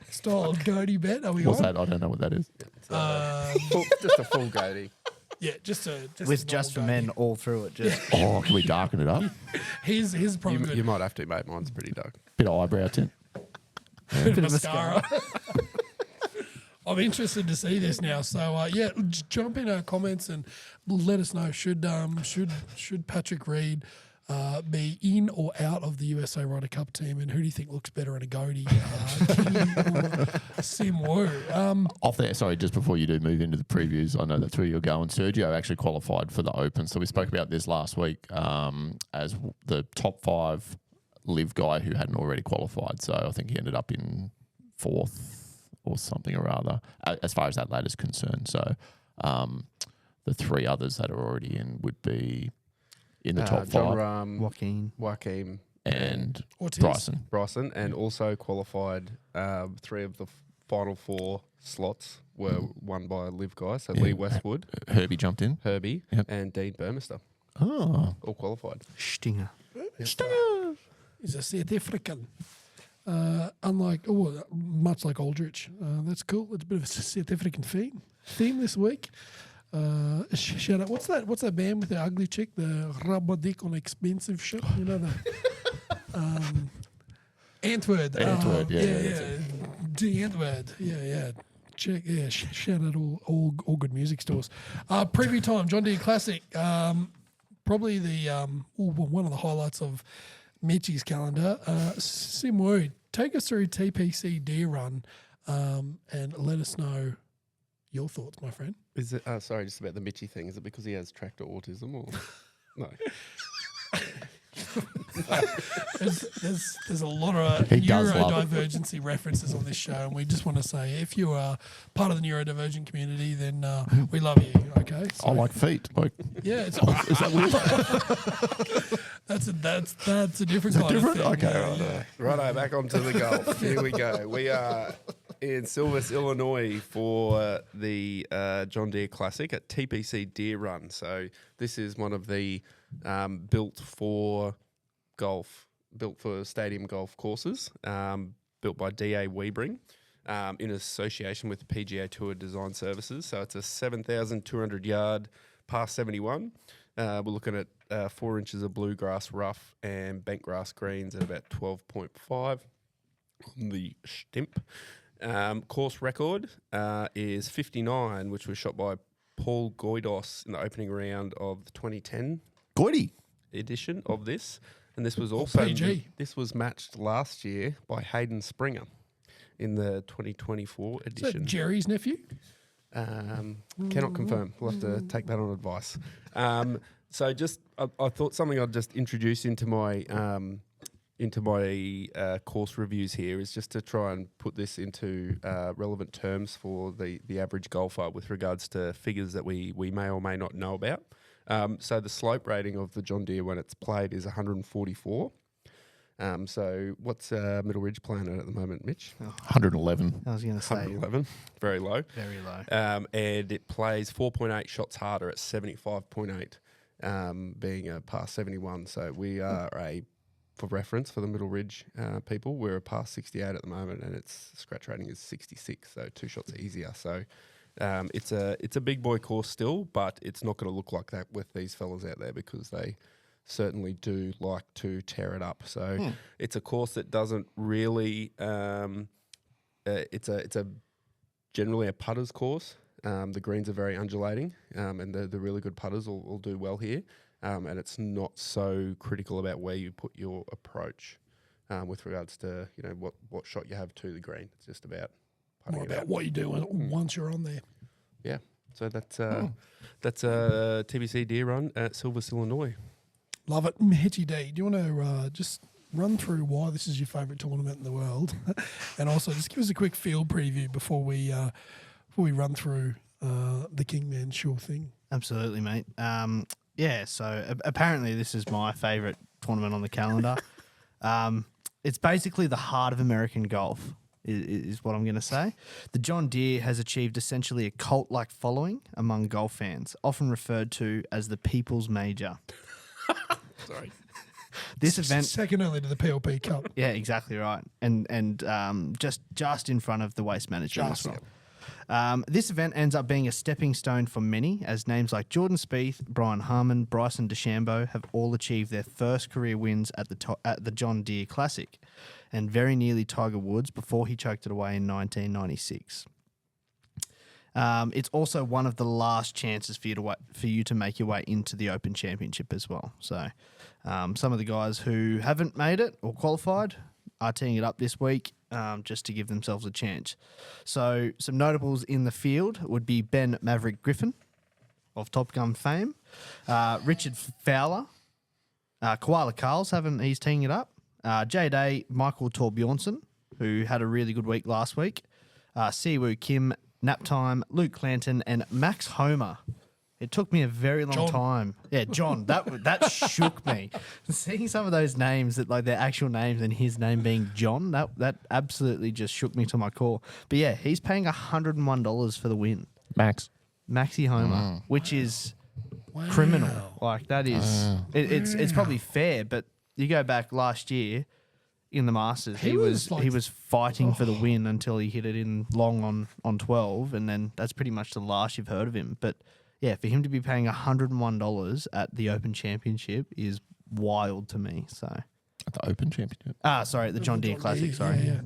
Speaker 1: style goatee bet. Are we
Speaker 6: What's
Speaker 1: on?
Speaker 6: that? I don't know what that is.
Speaker 7: Just a full goatee.
Speaker 1: Yeah, just a
Speaker 2: With just for men all through it. Just
Speaker 6: Oh, can we darken it up?
Speaker 1: Here's probably good.
Speaker 7: You might have to, mate. Mine's pretty dark.
Speaker 6: Bit of eyebrow tint.
Speaker 1: Bit of mascara. I'm interested to see this now. So jump in our comments and let us know should Patrick Reed be in or out of the USA Ryder Cup team, and who do you think looks better in a goatee, Kenny or Sim Wu?
Speaker 6: Off there, sorry, just before you do move into the previews, I know that's where you're going. Sergio actually qualified for the Open, so we spoke about this last week as the top 5 live guy who hadn't already qualified. So I think he ended up in 4th or something or other, as far as that ladder's concerned. So the 3 others that are already in would be in the top 5,
Speaker 7: John Rahm,
Speaker 2: Joaquin.
Speaker 6: and
Speaker 1: Ortiz.
Speaker 6: Bryson.
Speaker 7: and also qualified 3 of the final 4 slots were won by live guys. So Lee Westwood,
Speaker 6: Herbie jumped in.
Speaker 7: Herbie,
Speaker 6: Yep.
Speaker 7: and Dean Burmester,
Speaker 6: Oh,
Speaker 7: all qualified.
Speaker 2: Stinger.
Speaker 1: He's a South African. Much like Aldrich. That's cool. It's a bit of a South African theme this week. Shout out. What's that band with the ugly chick? The rubber dick on expensive shit. You know the Antwoord.
Speaker 6: Antwoord, yeah, that's
Speaker 1: yeah. D Antwoord. Yeah. Check. Yeah. Shout out all good music stores. Preview time. John Deere Classic. Probably the one of the highlights of Mitchie's calendar. Sim Wu, take us through TPC Deere Run, and let us know your thoughts, my friend.
Speaker 7: Is it? Sorry, just about the Mitchie thing. Is it because he has tractor autism or no?
Speaker 1: There's a lot of
Speaker 6: He does love it.
Speaker 1: neurodivergency references on this show, and we just want to say if you are part of the neurodivergent community, then we love you. Okay, so,
Speaker 6: I like feet. Like,
Speaker 1: yeah, it's,
Speaker 6: is that weird?
Speaker 1: that's a different kind
Speaker 6: different?
Speaker 1: of thing.
Speaker 6: Okay, right.
Speaker 7: Righto, back onto the golf. Here we go. We are in Silvis, Illinois for the John Deere Classic at TPC Deere Run. So this is one of the built for stadium golf courses, built by D.A. Wiebring in association with PGA Tour Design Services. So it's a 7,200 yard par 71. We're looking at 4 inches of bluegrass rough and bent grass greens at about 12.5 on the stimp. Course record is 59, which was shot by Paul Goydos in the opening round of the 2010
Speaker 6: Goody.
Speaker 7: edition of this. And this was also
Speaker 1: PG.
Speaker 7: this was matched last year by Hayden Springer in the 2024
Speaker 1: Is that
Speaker 7: edition.
Speaker 1: Jerry's nephew?
Speaker 7: Cannot confirm. We'll have to take that on advice. So just, I thought something I'd just introduce into my course reviews here is just to try and put this into relevant terms for the average golfer with regards to figures that we may or may not know about. So the slope rating of the John Deere when it's played is 144. So what's Middle Ridge playing at the moment, Mitch?
Speaker 6: 111.
Speaker 2: I was going to say
Speaker 7: 111. Very low.
Speaker 2: very low.
Speaker 7: And it plays 4.8 shots harder at 75.8. being a par 71. So we are for reference for the Middle Ridge people, we're a par 68 at the moment, and its scratch rating is 66. So 2 shots easier. So it's a big boy course still, but it's not going to look like that with these fellas out there because they certainly do like to tear it up. So it's a course that doesn't really. It's a generally a putters course. The greens are very undulating, and the really good putters will do well here. And it's not so critical about where you put your approach with regards to what shot you have to the green. It's just about putting
Speaker 1: More
Speaker 7: it
Speaker 1: about
Speaker 7: out.
Speaker 1: what you do once you're on there.
Speaker 7: Yeah. So that's a TBC Deere run at Silvis, Illinois.
Speaker 1: Love it. Mitty D, do you want to just run through why this is your favourite tournament in the world? And also just give us a quick field preview before we run through the Kingman Sure Thing.
Speaker 2: Absolutely, mate. So apparently this is my favourite tournament on the calendar. It's basically the heart of American golf, is what I'm going to say. The John Deere has achieved essentially a cult-like following among golf fans, often referred to as the People's Major.
Speaker 7: Sorry.
Speaker 2: This event,
Speaker 1: Second only to the PLP Cup.
Speaker 2: yeah, exactly right, and just in front of the Waste Management as well. This event ends up being a stepping stone for many, as names like Jordan Spieth, Brian Harmon, Bryson DeChambeau have all achieved their first career wins at the John Deere Classic, and very nearly Tiger Woods before he choked it away in 1996. It's also one of the last chances for you to make your way into the Open Championship as well. So some of the guys who haven't made it or qualified are teeing it up this week just to give themselves a chance. So some notables in the field would be Ben Maverick Griffin of Top Gun fame, Richard Fowler, Koala Carl's he's teeing it up, J-Day Michael Torbjornsson, who had a really good week last week, Siwoo Kim, Naptime, Luke Clanton, and Max Homer. It took me a very long time. Yeah, John. That shook me. Seeing some of those names that like their actual names and his name being John, that absolutely just shook me to my core. But yeah, he's paying $101 for the win. Maxi Homer, which is criminal. Like that is it's probably fair, but you go back last year in the Masters, he was fighting for the win until he hit it in long on 12, and then that's pretty much the last you've heard of him. But yeah, for him to be paying $101 at the Open Championship is wild to me. So
Speaker 6: At the Open Championship.
Speaker 2: Sorry, the John Deere Classic. Sorry.
Speaker 1: Yeah.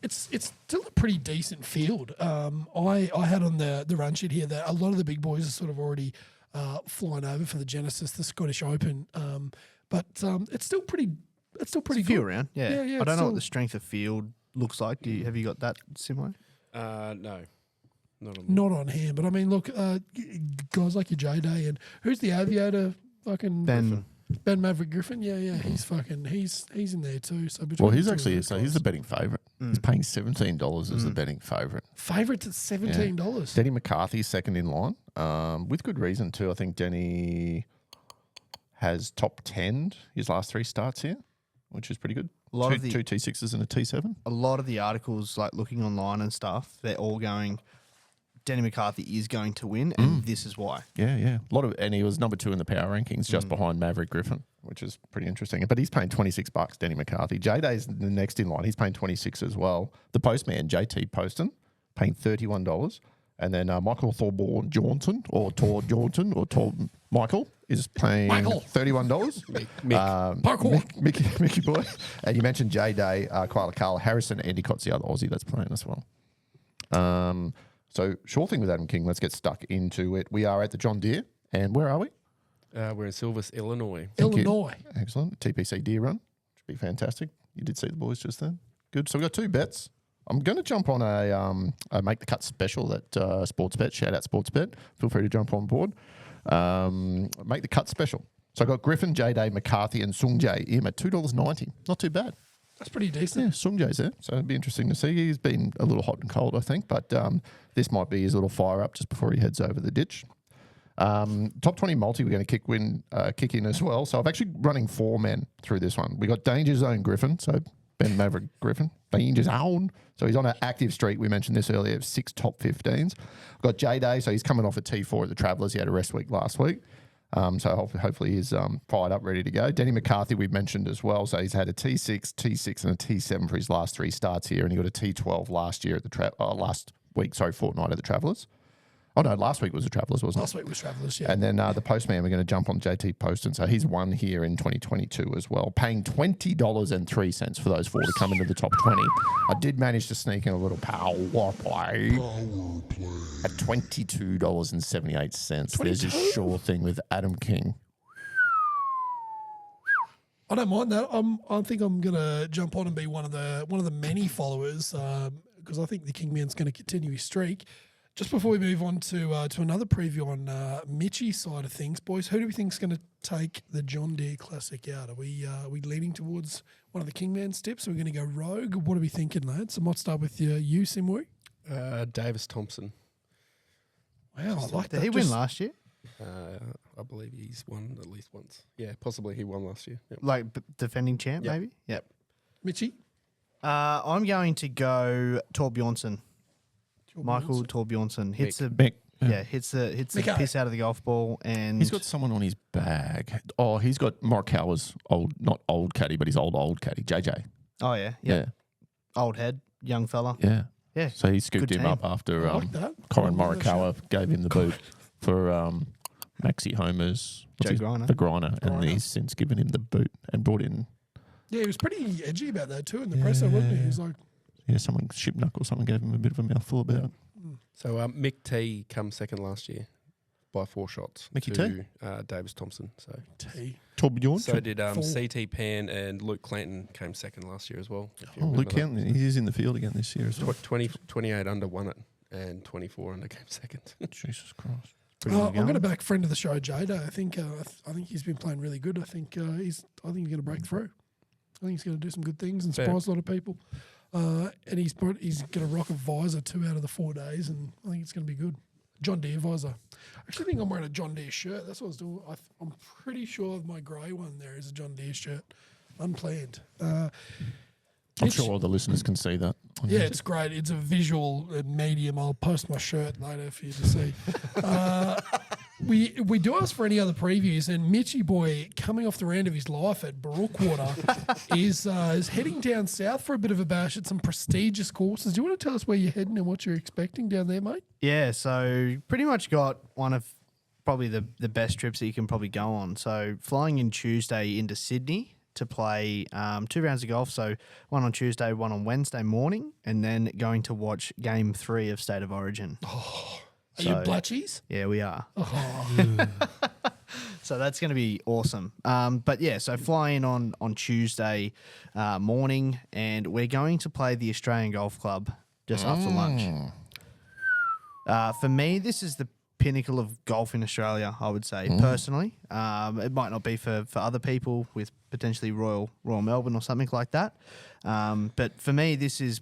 Speaker 1: It's still a pretty decent field. I had on the run sheet here that a lot of the big boys are sort of already flying over for the Genesis, the Scottish Open. But it's still pretty. It's still pretty
Speaker 2: Few
Speaker 1: good.
Speaker 2: around. Yeah.
Speaker 1: Yeah,
Speaker 2: I don't know what
Speaker 1: still-
Speaker 2: the strength of field looks like. Have you got that similar?
Speaker 7: No, not on
Speaker 1: Not on hand, but I mean, look, guys like your J-Day and who's the aviator? Fucking
Speaker 2: Ben.
Speaker 1: Ben Maverick Griffin. Yeah, he's in there too. So
Speaker 6: Well,
Speaker 1: between
Speaker 6: he's
Speaker 1: the two of
Speaker 6: actually
Speaker 1: those
Speaker 6: he's
Speaker 1: guys.
Speaker 6: the betting favourite. He's paying $17 as the betting favourite.
Speaker 1: Favourites at $17.
Speaker 6: Denny McCarthy's second in line, with good reason too. I think Denny has top 10 his last 3 starts here, which is pretty good.
Speaker 2: A lot
Speaker 6: two
Speaker 2: of the-
Speaker 6: two T6s and a T7.
Speaker 2: A lot of the articles, like looking online and stuff, they're all going, Denny McCarthy is going to win, and this is why.
Speaker 6: Yeah. And he was number 2 in the power rankings, just behind Maverick Griffin, which is pretty interesting. But he's paying $26, Denny McCarthy. J-Day's the next in line. He's paying 26 as well. The postman, JT Poston, paying $31. And then Michael Thorborn Johnson, or Tor Johnson, or Tor Michael, is paying $31. Mickey boy. And you mentioned J-Day, Koala Carl, Harrison, Andy Cott's the other Aussie that's playing as well. So, sure thing with Adam King. Let's get stuck into it. We are at the John Deere. And where are we?
Speaker 7: We're in Silvis, Illinois.
Speaker 6: Thank you.
Speaker 1: Illinois.
Speaker 6: Excellent. TPC Deere run. Should be fantastic. You did see the boys just then. Good. So, we've got 2 bets. I'm going to jump on a Make the Cut special at Sportsbet. Shout out Sportsbet. Feel free to jump on board. Make the Cut special. So, I've got Griffin, J-Day, McCarthy, and Sung Jae in at $2.90. Not too bad.
Speaker 1: That's pretty
Speaker 6: Yeah,
Speaker 1: decent.
Speaker 6: Sung Jae's there. So, it'd be interesting to see. He's been a little hot and cold, I think. But this might be his little fire up just before he heads over the ditch. Top 20 multi, we're going to kick in as well. So, I'm actually running 4 men through this one. We got Danger Zone Griffin. So, Ben Maverick Griffin. Danger Zone. So, he's on an active streak. We mentioned this earlier of 6 top 15s. Got J-Day. So, he's coming off a T4 at the Travellers. He had a rest week last week. So hopefully he's fired up, ready to go. Denny McCarthy we've mentioned as well. So he's had a T6, T6 and a T7 for his last 3 starts here, and he got a T12 last year at the fortnight at the Travellers. Oh, no, last week was the Travellers, wasn't it?
Speaker 1: Last week was Travellers, yeah.
Speaker 6: And then the Postman, we're going to jump on JT Poston. So he's won here in 2022 as well, paying $20.03 for those 4 to come into the top 20. I did manage to sneak in a little power play at $22.78. There's a sure thing with Adam King.
Speaker 1: I don't mind that. I think I'm gonna jump on and be one of the many followers because I think the Kingman's going to continue his streak. Just before we move on to another preview on Mitchy's side of things, boys, who do we think is going to take the John Deere Classic out? Are we leaning towards one of the Kingman's tips? Are we going to go rogue? What are we thinking, lads? I might start with you, Simwee.
Speaker 7: Davis Thompson.
Speaker 1: Wow, I like
Speaker 2: Did
Speaker 1: that.
Speaker 2: he win last year?
Speaker 7: I believe he's won at least once. Yeah, possibly he won last year. Yep.
Speaker 2: Like defending champ,
Speaker 7: Yep.
Speaker 2: maybe? Yep.
Speaker 1: Mitchy?
Speaker 2: I'm going to go Torbjornsson. Michael Torbjornsson hits the
Speaker 6: Mick.
Speaker 2: hits the
Speaker 1: Mick,
Speaker 2: piss out of the golf ball, and
Speaker 6: He's got someone on his bag. Oh, he's got Morikawa's not old caddy, but his old caddy, JJ.
Speaker 2: oh yeah,
Speaker 6: Yeah.
Speaker 2: old head, young fella.
Speaker 6: Yeah.
Speaker 2: Yeah,
Speaker 6: So he scooped
Speaker 2: Good
Speaker 6: him
Speaker 2: team.
Speaker 6: up after
Speaker 1: I like that.
Speaker 6: Corin
Speaker 1: I like that
Speaker 6: Morikawa gave him the boot for Maxi Homer's
Speaker 2: Joe Griner.
Speaker 6: the Griner, and
Speaker 1: Griner.
Speaker 6: he's since given him the boot and brought in
Speaker 1: Yeah, he was pretty edgy about that too in the presser, wasn't he? He was like,
Speaker 6: someone Shipnuck or something gave him a bit of a mouthful about it.
Speaker 7: So Mick T come second last year by 4 shots
Speaker 6: Mickey
Speaker 7: to Davis Thompson. So
Speaker 1: T.
Speaker 6: Torbjornsson.
Speaker 7: so did
Speaker 1: 4.
Speaker 7: CT Pan and Luke Clanton came second last year as well. if you
Speaker 6: Oh, Luke
Speaker 7: remember that.
Speaker 6: Clanton, he is in the field again this year as well.
Speaker 7: 28 under won it and 24 under came second.
Speaker 6: Jesus Christ.
Speaker 2: Pretty
Speaker 1: I'm
Speaker 2: good going.
Speaker 1: going to back friend of the show, Jada. I think he's been playing really good. I think he's going to break through. I think he's going to do some good things and
Speaker 7: Fair.
Speaker 1: surprise a lot of people. And he's going to rock a visor 2 out of the 4 days, and I think it's going to be good. John Deere visor. I actually think I'm wearing a John Deere shirt. That's what I was doing. I'm pretty sure my grey one there is a John Deere shirt. Unplanned.
Speaker 6: I'm
Speaker 1: Mitch-
Speaker 6: sure all the listeners can see that.
Speaker 1: Yeah, it's great. It's a visual medium. I'll post my shirt later for you to see. We do ask for any other previews, and Mitchy boy, coming off the round of his life at Brookwater, is heading down south for a bit of a bash at some prestigious courses. Do you want to tell us where you're heading and what you're expecting down there, mate?
Speaker 2: Yeah, so pretty much got one of probably the best trips that you can probably go on. So flying in Tuesday into Sydney to play 2 rounds of golf. So one on Tuesday, one on Wednesday morning, and then going to watch Game 3 of State of Origin.
Speaker 1: Are you Blatchies?
Speaker 2: Yeah, we are.
Speaker 1: Oh,
Speaker 2: So that's going to be awesome. But yeah, so fly in on Tuesday morning, and we're going to play the Australian Golf Club just after lunch. For me, this is the pinnacle of golf in Australia, I would say, personally. It might not be for other people with potentially Royal Melbourne or something like that. But for me, this is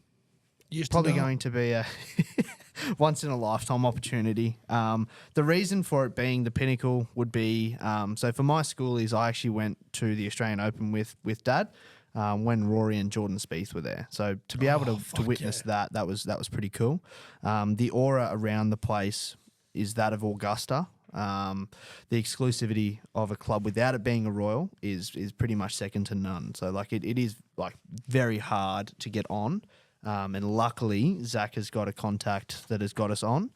Speaker 2: probably going to be a once in a lifetime opportunity. The reason for it being the pinnacle would be so for my schoolies, I actually went to the Australian Open with Dad when Rory and Jordan Spieth were there. So to be able to witness that was pretty cool. The aura around the place is that of Augusta. The exclusivity of a club without it being a Royal is pretty much second to none. So like it is like very hard to get on. And luckily, Zach has got a contact that has got us on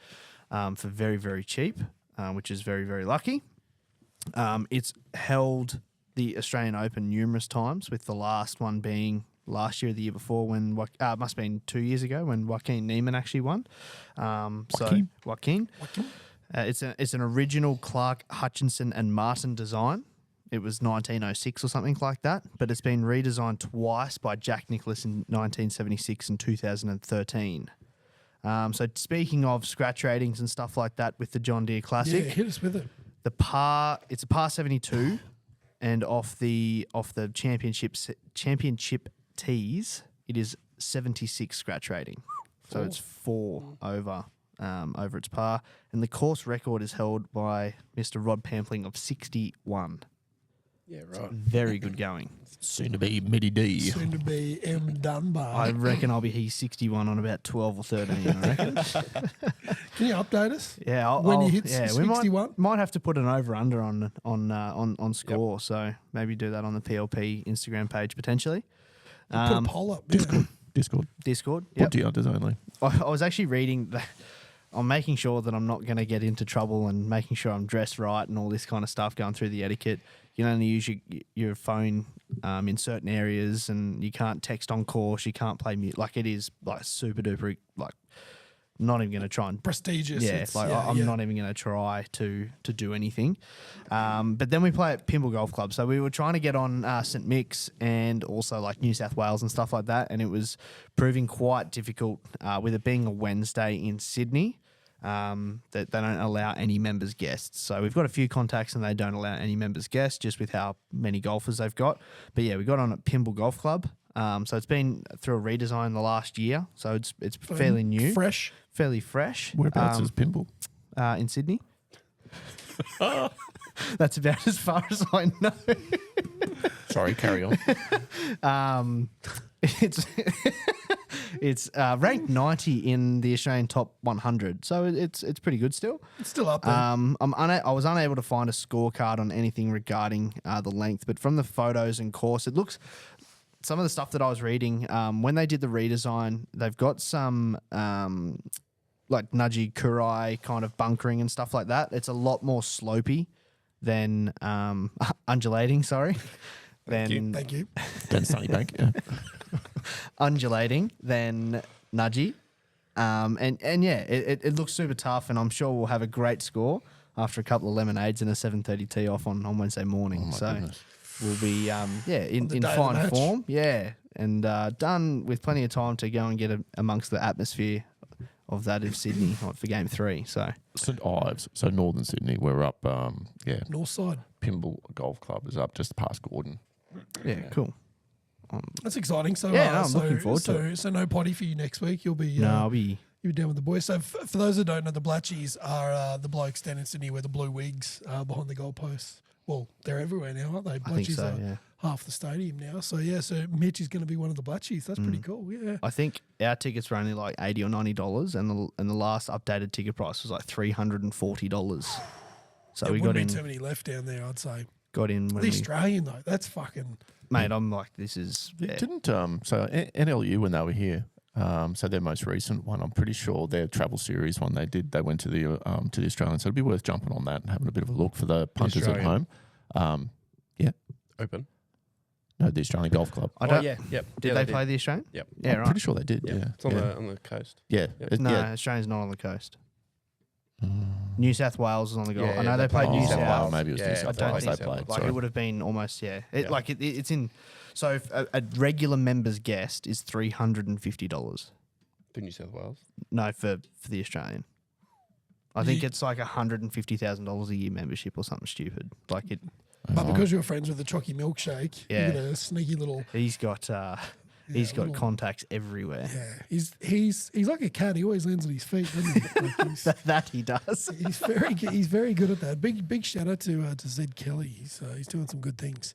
Speaker 2: for very, very cheap, which is very, very lucky. It's held the Australian Open numerous times, with the last one being last year or the year before when must have been 2 years ago when Joaquin Neiman actually won. Joaquin. It's an original Clark, Hutchinson and Martin design. It was 1906 or something like that, but it's been redesigned twice by Jack Nicklaus in 1976 and 2013. So speaking of scratch ratings and stuff like that with the John Deere Classic,
Speaker 1: Yeah, hit us with it.
Speaker 2: it's a par 72, and off the championship tees, it is 76 scratch rating. So it's 4 over its par, and the course record is held by Mr. Rod Pampling of 61.
Speaker 7: Yeah, right.
Speaker 2: Very good going.
Speaker 6: Soon to be Mitty D.
Speaker 1: Soon to be M. Dunbar.
Speaker 2: I reckon I'll be he's 61 on about 12 or 13. I reckon.
Speaker 1: Can you update us?
Speaker 2: Yeah,
Speaker 1: When you
Speaker 2: I'll-
Speaker 1: hit
Speaker 2: yeah,
Speaker 1: 61?
Speaker 2: we might have to put an over under on score. So maybe do that on the PLP Instagram page potentially.
Speaker 1: Put a poll up. Yeah.
Speaker 6: Discord.
Speaker 2: Yep.
Speaker 6: Bounty hunters only.
Speaker 2: I was actually reading that. I'm making sure that I'm not going to get into trouble and making sure I'm dressed right and all this kind of stuff, going through the etiquette. You can only use your phone in certain areas, and you can't text on course. You can't play music. Like, it is like super duper, like, not even going to try and
Speaker 1: Prestigious.
Speaker 2: yeah,
Speaker 1: It's-
Speaker 2: like I'm not even going to try to do anything. But then we play at Pimble Golf Club. So we were trying to get on St Mick's and also like New South Wales and stuff like that. And it was proving quite difficult with it being a Wednesday in Sydney. That they don't allow any members guests. So we've got a few contacts and they don't allow any members guests just with how many golfers they've got. But yeah, we got on at Pimble Golf Club. So it's been through a redesign the last year. So it's fairly new.
Speaker 1: Fresh.
Speaker 2: Fairly fresh.
Speaker 6: Whereabouts is Pimble?
Speaker 2: In Sydney. That's about as far as I know.
Speaker 6: Sorry, carry on.
Speaker 2: It's ranked 90 in the Australian top 100, so it's pretty good still.
Speaker 1: It's still up there.
Speaker 2: I was unable to find a scorecard on anything regarding the length, but from the photos and course, it looks. Some of the stuff that I was reading, when they did the redesign, they've got some like nudgy kurai kind of bunkering and stuff like that. It's a lot more slopey than undulating. Sorry,
Speaker 1: Thank you.
Speaker 6: Then Sunnybank. Yeah.
Speaker 2: undulating than nudgy. And yeah, it looks super tough, and I'm sure we'll have a great score after a couple of lemonades and a 7:30 tee off on Wednesday morning.
Speaker 6: Oh,
Speaker 2: so
Speaker 6: goodness.
Speaker 2: we'll be in
Speaker 1: the day of the
Speaker 2: fine
Speaker 1: match.
Speaker 2: form. Yeah, and done with plenty of time to go and get amongst the atmosphere of that of Sydney for Game 3. So
Speaker 6: St Ives, so Northern Sydney, we're up.
Speaker 1: North side.
Speaker 6: Pimble Golf Club is up just past Gordon.
Speaker 2: yeah, cool.
Speaker 1: That's exciting. So
Speaker 2: Yeah, no, I'm looking forward to
Speaker 1: So no potty for you next week. You'll be
Speaker 2: No, I'll be.
Speaker 1: you'll be down with the boys. So for those that don't know, the Blatchies are the blokes down in Sydney with the blue wigs behind the goalposts. Well, they're everywhere now, aren't they?
Speaker 2: I think
Speaker 1: Blatchies
Speaker 2: so.
Speaker 1: are
Speaker 2: Yeah.
Speaker 1: half the stadium now. So yeah, so Mitch is going to be one of the Blatchies. That's pretty cool. Yeah.
Speaker 2: I think our tickets were only like $80 or $90, and the last updated ticket price was like $340. So
Speaker 1: There
Speaker 2: we
Speaker 1: wouldn't
Speaker 2: got
Speaker 1: be
Speaker 2: in.
Speaker 1: too many left down there, I'd say.
Speaker 2: Got in when
Speaker 1: The
Speaker 2: we,
Speaker 1: Australian though, that's fucking.
Speaker 2: mate. I'm like, this is. Yeah.
Speaker 6: Didn't so NLU when they were here. So their most recent one, I'm pretty sure their travel series one they did. They went to the Australian, so it'd be worth jumping on that and having a bit of a look for the punters at
Speaker 7: Australian.
Speaker 6: home.
Speaker 7: Open.
Speaker 6: No, the Australian Golf Club.
Speaker 2: I don't.
Speaker 7: Yep.
Speaker 2: Did
Speaker 7: Yeah,
Speaker 2: they
Speaker 7: did.
Speaker 2: play the Australian?
Speaker 7: Yep.
Speaker 2: Yeah,
Speaker 6: I'm
Speaker 2: right.
Speaker 6: pretty sure they did. Yeah,
Speaker 7: It's on
Speaker 6: yeah.
Speaker 7: the coast.
Speaker 6: Yeah.
Speaker 7: Yep.
Speaker 2: No,
Speaker 6: yeah.
Speaker 2: Australian's not on the coast. New South Wales is on the goal.
Speaker 7: Yeah,
Speaker 2: I know
Speaker 7: they
Speaker 2: they played
Speaker 7: played
Speaker 2: New
Speaker 7: New
Speaker 2: South
Speaker 7: South
Speaker 2: Wales.
Speaker 7: Wales.
Speaker 6: Maybe it was
Speaker 7: Yeah,
Speaker 6: New
Speaker 7: I
Speaker 6: South
Speaker 2: don't
Speaker 6: Wales
Speaker 2: think
Speaker 6: they
Speaker 2: so.
Speaker 6: played.
Speaker 2: Like
Speaker 6: sorry.
Speaker 2: it would have been almost
Speaker 7: Yeah.
Speaker 2: Like it's in. So if a regular member's guest is $350.
Speaker 7: For New South Wales.
Speaker 2: No, for the Australian. I think
Speaker 1: Ye-
Speaker 2: it's like $150,000 a year membership or something stupid. Like it.
Speaker 1: But because you're friends with the Chalky Milkshake,
Speaker 2: Yeah.
Speaker 1: you get a sneaky little.
Speaker 2: He's got
Speaker 1: little-
Speaker 2: contacts everywhere.
Speaker 1: Yeah, he's like a cat. He always lands on his feet. Doesn't he? Like
Speaker 2: That he does.
Speaker 1: he's very good at that. Big shout out to Zed Kelly. He's doing some good things.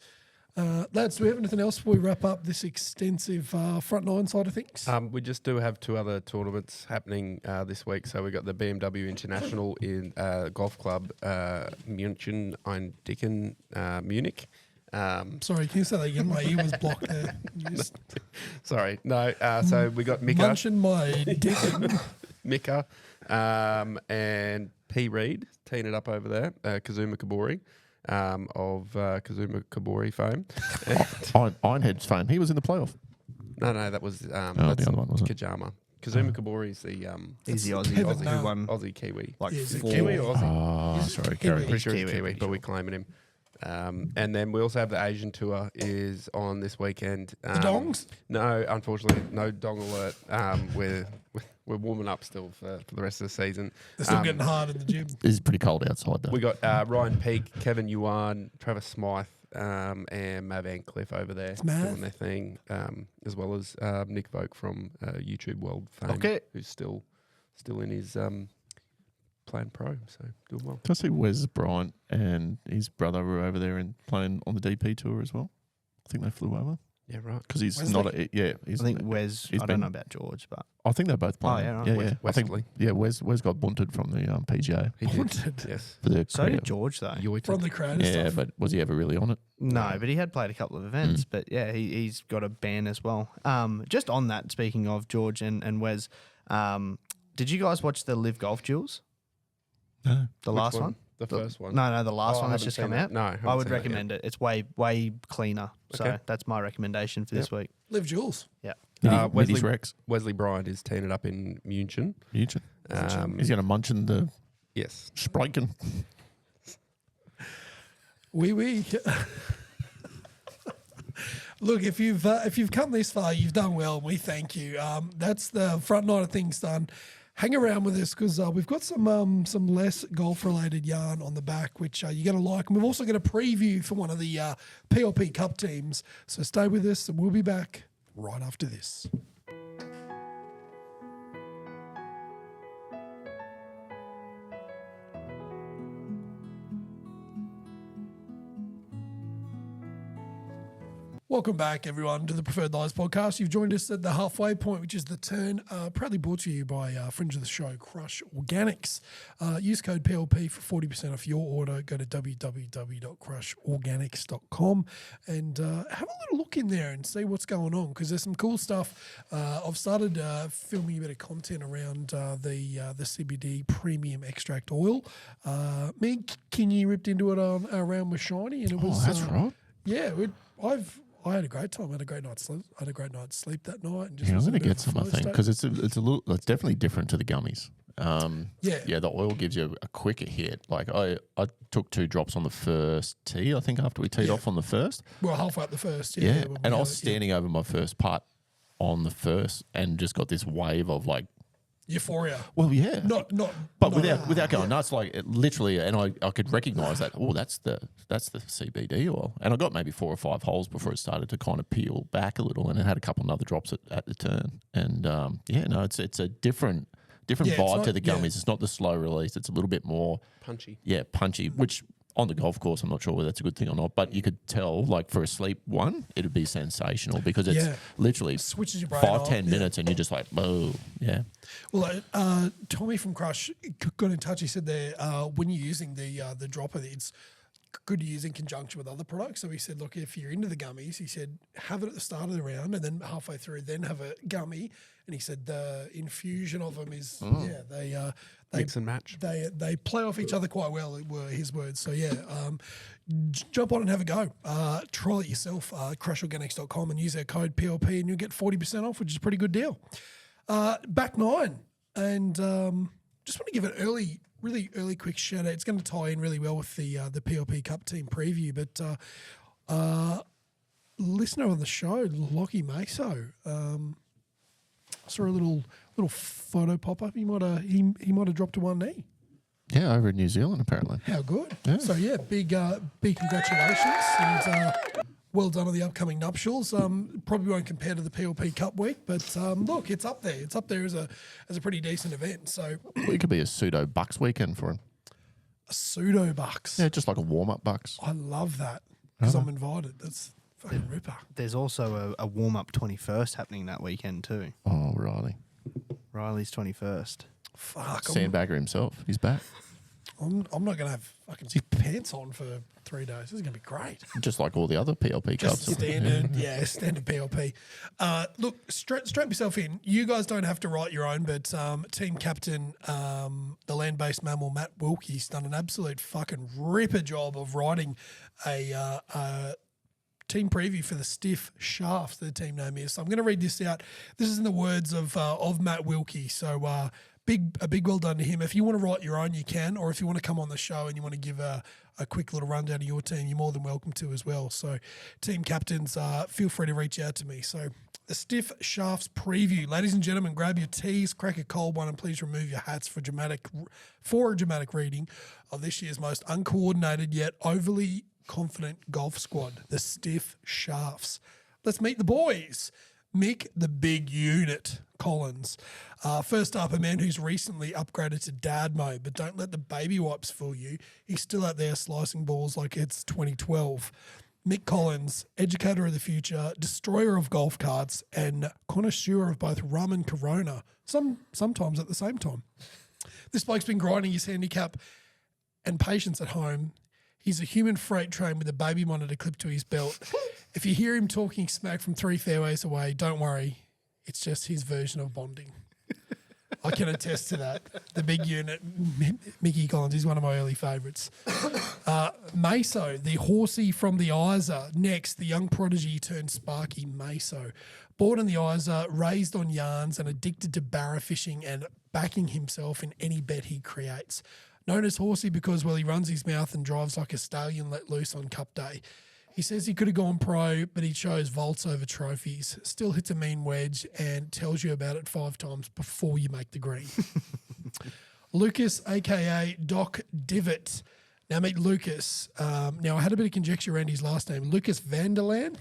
Speaker 1: Lads, do we have anything else before we wrap up this extensive front nine side of things?
Speaker 7: We just do have two other tournaments happening this week. So we got the BMW International in Golf Club München ein Dicken Munich.
Speaker 1: Sorry, can you say that again? My ear was blocked there. You just
Speaker 7: Sorry, no. So we got Mika,
Speaker 1: munching my dick.
Speaker 7: Mika, and P Reed teeing it up over there. Kazuma Kabori of Kazuma Kabori fame.
Speaker 6: Ironhead's fame. He was in the playoff.
Speaker 7: No, that was
Speaker 6: the other one, wasn't it?
Speaker 7: Kajama. Kazuma Kabori is the
Speaker 2: He's the
Speaker 1: Kevin
Speaker 2: Aussie
Speaker 1: Nunn.
Speaker 2: who won
Speaker 7: Aussie Kiwi.
Speaker 2: like
Speaker 1: Yeah, is it
Speaker 2: 4.
Speaker 7: Kiwi or Aussie?
Speaker 6: Oh, sorry, carry on.
Speaker 7: Pretty sure
Speaker 2: Kiwi,
Speaker 7: he's Kiwi,
Speaker 2: pretty
Speaker 7: but
Speaker 2: sure.
Speaker 7: we're claiming him. And then we also have the Asian tour is on this weekend.
Speaker 1: The dongs?
Speaker 7: No, unfortunately, no dong alert. We're warming up still for the rest of the season.
Speaker 1: They're still getting hard in the gym.
Speaker 6: It's pretty cold outside though.
Speaker 7: We got Ryan Peake, Kevin Yuan, Travis Smythe, and Matt Van Cliff over there
Speaker 1: Matt.
Speaker 7: doing their thing, as well as Nick Vogt from YouTube World fame,
Speaker 2: Okay.
Speaker 7: who's still in his playing pro, so doing well.
Speaker 6: Can I see Wes Bryant and his brother were over there and playing on the DP tour as well? I think they flew over
Speaker 7: Yeah, right.
Speaker 6: because he's
Speaker 1: Wesley?
Speaker 6: not. He's,
Speaker 2: I think Wes.
Speaker 6: he's
Speaker 2: I
Speaker 6: been-
Speaker 2: don't know about George, but
Speaker 6: I think they're both playing.
Speaker 2: yeah, right.
Speaker 6: yeah,
Speaker 7: Wes-
Speaker 6: yeah. I think
Speaker 7: Wesley.
Speaker 6: Wes got bunted from the PGA
Speaker 7: He did.
Speaker 1: Haunted.
Speaker 7: Yes.
Speaker 6: for the
Speaker 2: so
Speaker 6: creative.
Speaker 2: did George though.
Speaker 7: Yoited.
Speaker 1: From the creative
Speaker 6: Yeah,
Speaker 1: stuff.
Speaker 6: but was he ever really on it?
Speaker 2: No, but he had played a couple of events. But yeah, he's got a ban as well. Just on that, speaking of George and Wes, did you guys watch the Live Golf Duels?
Speaker 6: No.
Speaker 2: The
Speaker 7: Which
Speaker 2: last one?
Speaker 7: The first one.
Speaker 2: No, the last
Speaker 7: Oh, I
Speaker 2: one that's
Speaker 7: haven't
Speaker 2: just
Speaker 7: seen
Speaker 2: come
Speaker 7: that.
Speaker 2: out.
Speaker 7: No, I haven't
Speaker 2: I would
Speaker 7: seen that yet.
Speaker 2: recommend it. It's way cleaner. So
Speaker 7: Okay.
Speaker 2: that's my recommendation for this week.
Speaker 1: Live Jules.
Speaker 2: Yeah.
Speaker 6: Mitty's Rex.
Speaker 7: Wesley Bryant is teeing it up in München.
Speaker 6: He's
Speaker 7: Um,
Speaker 6: going to munch in the
Speaker 7: yes.
Speaker 6: Spriken.
Speaker 1: Oui. Look, if you've come this far, you've done well. We thank you. That's the front night of things done. Hang around with us because we've got some less golf related yarn on the back, which you're going to like. And we've also got a preview for one of the PLP Cup teams. So stay with us, and we'll be back right after this. Welcome back, everyone, to the Preferred Lives podcast. You've joined us at the halfway point, which is the turn, proudly brought to you by friends of the show, Crush Organics. Use code PLP for 40% off your order. Go to www.crushorganics.com and have a little look in there and see what's going on because there's some cool stuff. I've started filming a bit of content around the CBD premium extract oil. Me and Kingy ripped into it around with Shiny, and it was
Speaker 6: that's right.
Speaker 1: yeah. I had a great time. I had a great night's sleep. I had a great night's sleep that night. And just
Speaker 6: Yeah, I'm
Speaker 1: was in
Speaker 6: going to
Speaker 1: a bit
Speaker 6: get
Speaker 1: of a
Speaker 6: some, I
Speaker 1: flow
Speaker 6: think,
Speaker 1: state.
Speaker 6: because it's definitely different to the gummies.
Speaker 1: Yeah.
Speaker 6: The oil gives you a quicker hit. Like I took 2 drops on the first tee, I think, after we teed off on the first.
Speaker 1: We're halfway up the first.
Speaker 6: Yeah,
Speaker 1: when we
Speaker 6: and I
Speaker 1: had
Speaker 6: was
Speaker 1: it,
Speaker 6: standing over my first putt on the first and just got this wave of like,
Speaker 1: euphoria.
Speaker 6: well, yeah. But without going nuts, like it literally, and I could recognise that. Oh, that's the CBD oil, and I got maybe 4 or 5 holes before it started to kind of peel back a little, and it had a couple of other drops at the turn, and it's a different
Speaker 1: it's
Speaker 6: vibe
Speaker 1: not-
Speaker 6: to the
Speaker 1: yeah.
Speaker 6: gummies. It's not the slow release; it's a little bit more
Speaker 7: Punchy.
Speaker 6: punchy, which. On the golf course, I'm not sure whether that's a good thing or not, but you could tell, like for a sleep one, it'd be sensational because it's
Speaker 1: Yeah.
Speaker 6: literally
Speaker 1: Switches your brain
Speaker 6: 5-10
Speaker 1: off, yeah.
Speaker 6: minutes, and you're just like, oh, yeah.
Speaker 1: Well, Tommy from Crush got in touch. He said there when you're using the dropper, it's good to use in conjunction with other products. So he said, look, if you're into the gummies, he said have it at the start of the round, and then halfway through, then have a gummy. And he said the infusion of them is they
Speaker 7: Mix and match.
Speaker 1: They play off each other quite well, were his words. So, jump on and have a go. Try it yourself, crushorganics.com, and use our code PLP, and you'll get 40% off, which is a pretty good deal. Back 9, and just want to give an really early quick shout out. It's going to tie in really well with the PLP Cup team preview, but listener on the show, Lockie Meso, saw a little photo pop up. He might have dropped to one knee.
Speaker 6: Yeah, over in New Zealand, apparently.
Speaker 1: How good!
Speaker 6: Yeah.
Speaker 1: So big congratulations and well done on the upcoming nuptials. Probably won't compare to the PLP Cup week, but look, it's up there. It's up there as a pretty decent event. So
Speaker 6: Well, it could be a pseudo bucks weekend for him.
Speaker 1: a pseudo bucks.
Speaker 6: Yeah, just like a warm-up bucks.
Speaker 1: I love that because I'm invited. That's fucking ripper.
Speaker 2: There's also a warm up 21st happening that weekend too.
Speaker 6: Oh, Riley.
Speaker 2: Riley's 21st.
Speaker 1: Fuck,
Speaker 6: Sandbagger himself. He's back.
Speaker 1: I'm not gonna have fucking pants on for 3 days. This is gonna be great.
Speaker 6: Just like all the other PLP
Speaker 1: Just
Speaker 6: Cups.
Speaker 1: standard, standard PLP. Look, strap yourself in. You guys don't have to write your own, but team captain, the land-based mammal Matt Wilkie's done an absolute fucking ripper job of writing a team preview for the Stiff Shafts, the team name is. So I'm going to read this out. This is in the words of Matt Wilkie. So a big well done to him. If you want to write your own, you can, or if you want to come on the show and you want to give a quick little rundown of your team, you're more than welcome to as well. So team captains, feel free to reach out to me. So the Stiff Shafts preview. Ladies and gentlemen, grab your teas, crack a cold one, and please remove your hats for a dramatic reading of this year's most uncoordinated yet overly confident golf squad, the Stiff Shafts. Let's meet the boys. Mick, the big unit, Collins. First up, a man who's recently upgraded to dad mode, but don't let the baby wipes fool you. He's still out there slicing balls like it's 2012. Mick Collins, educator of the future, destroyer of golf carts, and connoisseur of both rum and Corona, sometimes at the same time. This bloke's been grinding his handicap and patience at home. He's a human freight train with a baby monitor clipped to his belt. If you hear him talking smack from 3 fairways away, don't worry. It's just his version of bonding. I can attest to that. The big unit, Mickey Collins, is one of my early favourites. Meso, the horsey from the Isa. Next, the young prodigy turned sparky, Meso. Born in the Isa, raised on yarns and addicted to barra fishing and backing himself in any bet he creates. Known as Horsey because, well, he runs his mouth and drives like a stallion let loose on Cup Day. He says he could have gone pro, but he chose vaults over trophies. Still hits a mean wedge and tells you about it 5 times before you make the green. Lucas, a.k.a. Doc Divot. Now meet Lucas. Now, I had a bit of conjecture around his last name. Lucas Vanderland.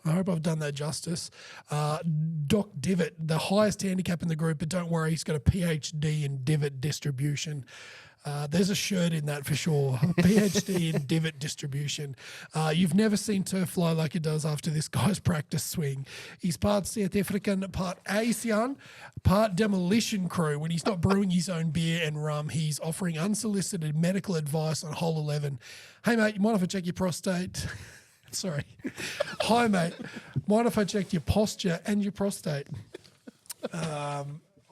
Speaker 1: I hope I've done that justice. Doc Divot, the highest handicap in the group, but don't worry, he's got a PhD in divot distribution. There's a shirt in that for sure. PhD in divot distribution. You've never seen turf fly like it does after this guy's practice swing. He's part South African, part Asian, part demolition crew. When he's not brewing his own beer and rum, he's offering unsolicited medical advice on hole 11. Hey, mate, you mind if I check your prostate? Sorry. Hi, mate. Mind if I check your posture and your prostate?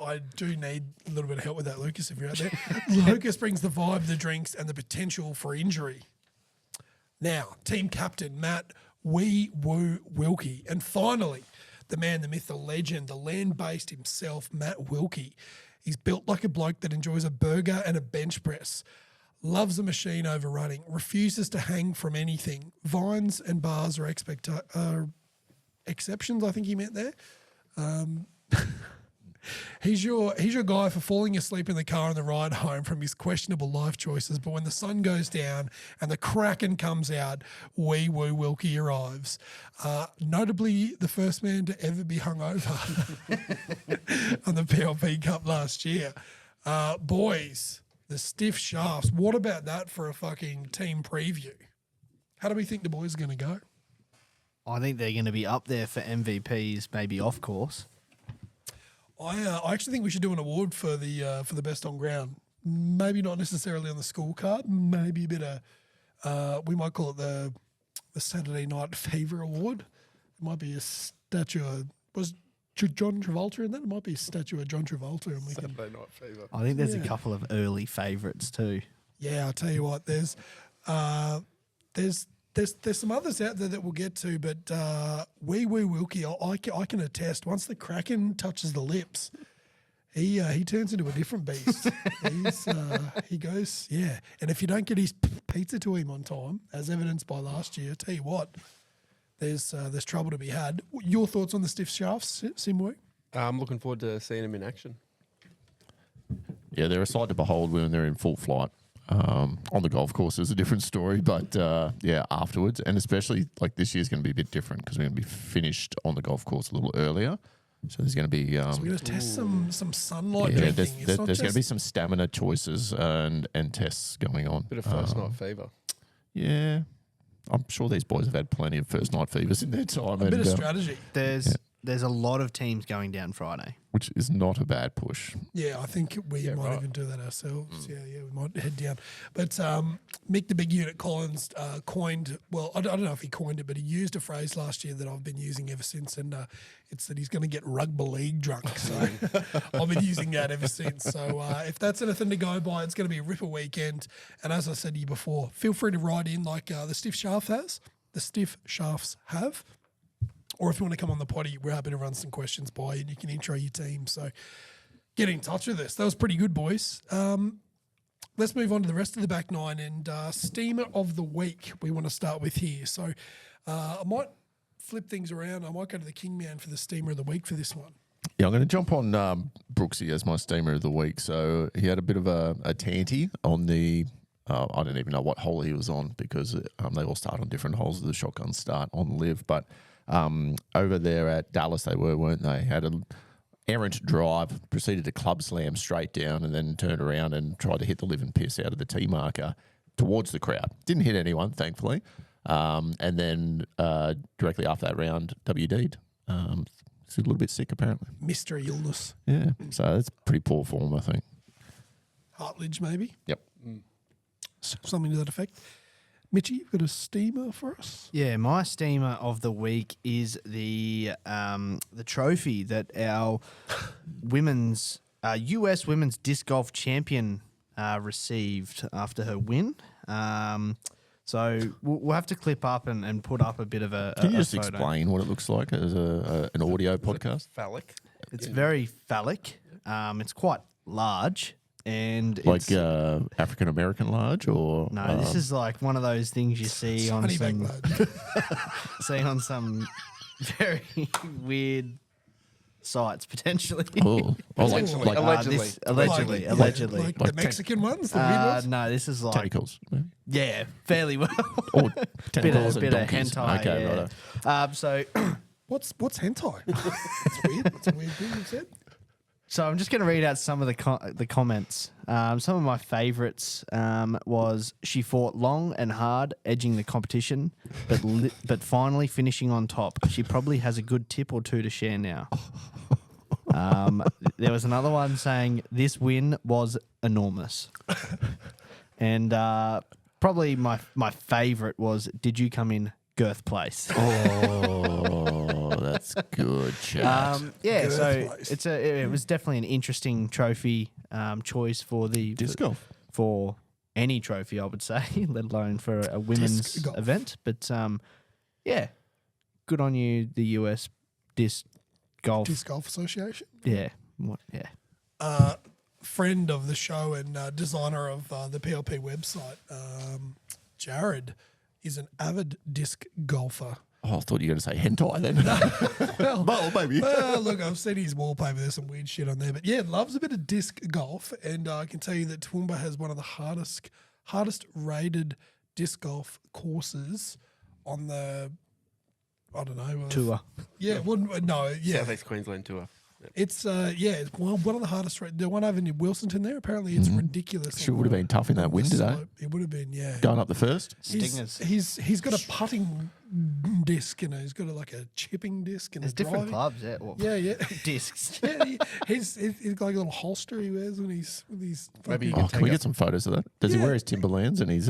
Speaker 1: I do need a little bit of help with that, Lucas, if you're out there. Lucas brings the vibe, the drinks, and the potential for injury. Now, team captain, Matt Wee Woo Wilkie. And finally, the man, the myth, the legend, the land-based himself, Matt Wilkie. He's built like a bloke that enjoys a burger and a bench press. Loves a machine over running. Refuses to hang from anything. Vines and bars are exceptions, I think he meant there. He's your guy for falling asleep in the car on the ride home from his questionable life choices. But when the sun goes down and the Kraken comes out, Wee Woo Wilkie arrives. Notably, the first man to ever be hungover on the PLP Cup last year. Boys, the stiff shafts. What about that for a fucking team preview? How do we think the boys are going to go?
Speaker 2: I think they're going to be up there for MVPs, maybe off course.
Speaker 1: I actually think we should do an award for the best on ground. Maybe not necessarily on the scorecard. Maybe a bit of we might call it the Saturday Night Fever Award. It might be a statue of John Travolta in that. It might be a statue of John Travolta. And we
Speaker 7: Saturday Night Fever.
Speaker 2: I think there's a couple of early favourites too.
Speaker 1: Yeah, I'll tell you what. There's some others out there that we'll get to, but Wee Woo Wilkie, I can attest. Once the Kraken touches the lips, he turns into a different beast. He goes, yeah. And if you don't get his pizza to him on time, as evidenced by last year, I tell you what, there's trouble to be had. Your thoughts on the stiff shafts, Simwoo?
Speaker 7: I'm looking forward to seeing him in action.
Speaker 6: Yeah, they're a sight to behold when they're in full flight. On the golf course is a different story, but yeah, afterwards, and especially like this year's going to be a bit different because we're going to be finished on the golf course a little earlier. So there's going to be.
Speaker 1: So we're going to test some sunlight
Speaker 6: Yeah,
Speaker 1: drinking.
Speaker 6: there's going to be some stamina choices and tests going on.
Speaker 7: Bit of first night fever.
Speaker 6: Yeah, I'm sure these boys have had plenty of first night fevers in their time.
Speaker 1: A bit of strategy.
Speaker 2: There's a lot of teams going down Friday,
Speaker 6: which is not a bad push.
Speaker 1: Yeah, I think we might even do that ourselves. Yeah, we might head down. But Mick, the big unit, Collins, coined, well, I don't know if he coined it, but he used a phrase last year that I've been using ever since, and it's that he's going to get rugby league drunk. So I've been using that ever since. So if that's anything to go by, it's going to be a ripper weekend. And as I said to you before, feel free to write in like the stiff shafts have. Or if you want to come on the potty, we're happy to run some questions by you and you can intro your team. So get in touch with us. That was pretty good, boys. Let's move on to the rest of the back nine and steamer of the week we want to start with here. So I might flip things around. I might go to the King Man for the steamer of the week for this one.
Speaker 6: Yeah, I'm going to jump on Brooksy as my steamer of the week. So he had a bit of a tanty on the I don't even know what hole he was on because they all start on different holes of the shotgun start on live. But Over there at Dallas, they weren't they? Had an errant drive, proceeded to club slam straight down, and then turned around and tried to hit the living piss out of the tee marker towards the crowd. Didn't hit anyone, thankfully. And then directly after that round, WD'd. He's a little bit sick, apparently.
Speaker 1: Mystery illness.
Speaker 6: Yeah, so that's pretty poor form, I think.
Speaker 1: Heartledge, maybe.
Speaker 6: Yep.
Speaker 1: Something to that effect. Mitchy, you've got a steamer for us?
Speaker 2: Yeah, my steamer of the week is the trophy that our US women's disc golf champion received after her win. So we'll have to clip up and put up a bit of a
Speaker 6: Can you just
Speaker 2: photo.
Speaker 6: explain what it looks like as an audio podcast?
Speaker 7: Phallic.
Speaker 2: It's very phallic. It's quite large. And
Speaker 6: Like
Speaker 2: it's,
Speaker 6: African American large, or
Speaker 2: no, this is like one of those things you see on
Speaker 1: Honey
Speaker 2: some,
Speaker 1: bag
Speaker 2: see on some very weird sites potentially.
Speaker 6: Oh, like
Speaker 7: Allegedly.
Speaker 2: Allegedly.
Speaker 1: Like
Speaker 6: Like
Speaker 1: the Mexican ones, the weird ones?
Speaker 2: No, this is like
Speaker 6: tentacles,
Speaker 2: yeah, fairly well.
Speaker 6: or
Speaker 2: bit
Speaker 6: tentacles
Speaker 2: of
Speaker 6: and donkeys.
Speaker 2: hentai.
Speaker 6: Okay,
Speaker 2: Yeah.
Speaker 6: righto.
Speaker 2: So
Speaker 1: What's hentai? That's weird. That's a weird thing you said.
Speaker 2: So I'm just going to read out some of the comments. Some of my favourites was she fought long and hard, edging the competition, but finally finishing on top. She probably has a good tip or two to share now. There was another one saying this win was enormous, and probably my favourite was did you come in girth place?
Speaker 6: Oh, that's good, chat.
Speaker 2: Yeah,
Speaker 1: Girth
Speaker 2: so
Speaker 1: place.
Speaker 2: it was definitely an interesting trophy choice for the
Speaker 6: Disc golf.
Speaker 2: for any trophy, I would say, let alone for a women's
Speaker 1: Disc golf.
Speaker 2: event. But yeah, good on you, the US disc golf.
Speaker 1: Disc Golf Association.
Speaker 2: Yeah,
Speaker 1: Friend of the show and designer of the PLP website, Jared, is an avid disc golfer.
Speaker 6: Oh, I thought you were going to say hentai then. Well, maybe.
Speaker 1: Well, look, I've seen his wallpaper. There's some weird shit on there, but yeah, loves a bit of disc golf. And I can tell you that Toowoomba has one of the hardest rated disc golf courses on the, I don't know,
Speaker 2: tour.
Speaker 1: Yeah, well, no, yeah,
Speaker 7: Southeast Queensland tour.
Speaker 1: it's it's one of the hardest. The one over in Wilsonton there. Apparently, it's ridiculous.
Speaker 6: Sure would have been tough in that wind today.
Speaker 1: It would have been, yeah.
Speaker 6: Going up the first.
Speaker 2: Stingers.
Speaker 1: He's got a putting disc, He's got a chipping disc and
Speaker 2: There's
Speaker 1: a
Speaker 2: different
Speaker 1: driving.
Speaker 2: clubs. Yeah, well,
Speaker 1: Yeah.
Speaker 2: discs.
Speaker 1: Yeah, he's got like a little holster he wears when he's with his
Speaker 7: Maybe you
Speaker 1: fucking
Speaker 7: can
Speaker 6: Oh, can we
Speaker 7: take
Speaker 6: get some photos of that? Does he
Speaker 1: Yeah.
Speaker 6: wear his Timberlands and his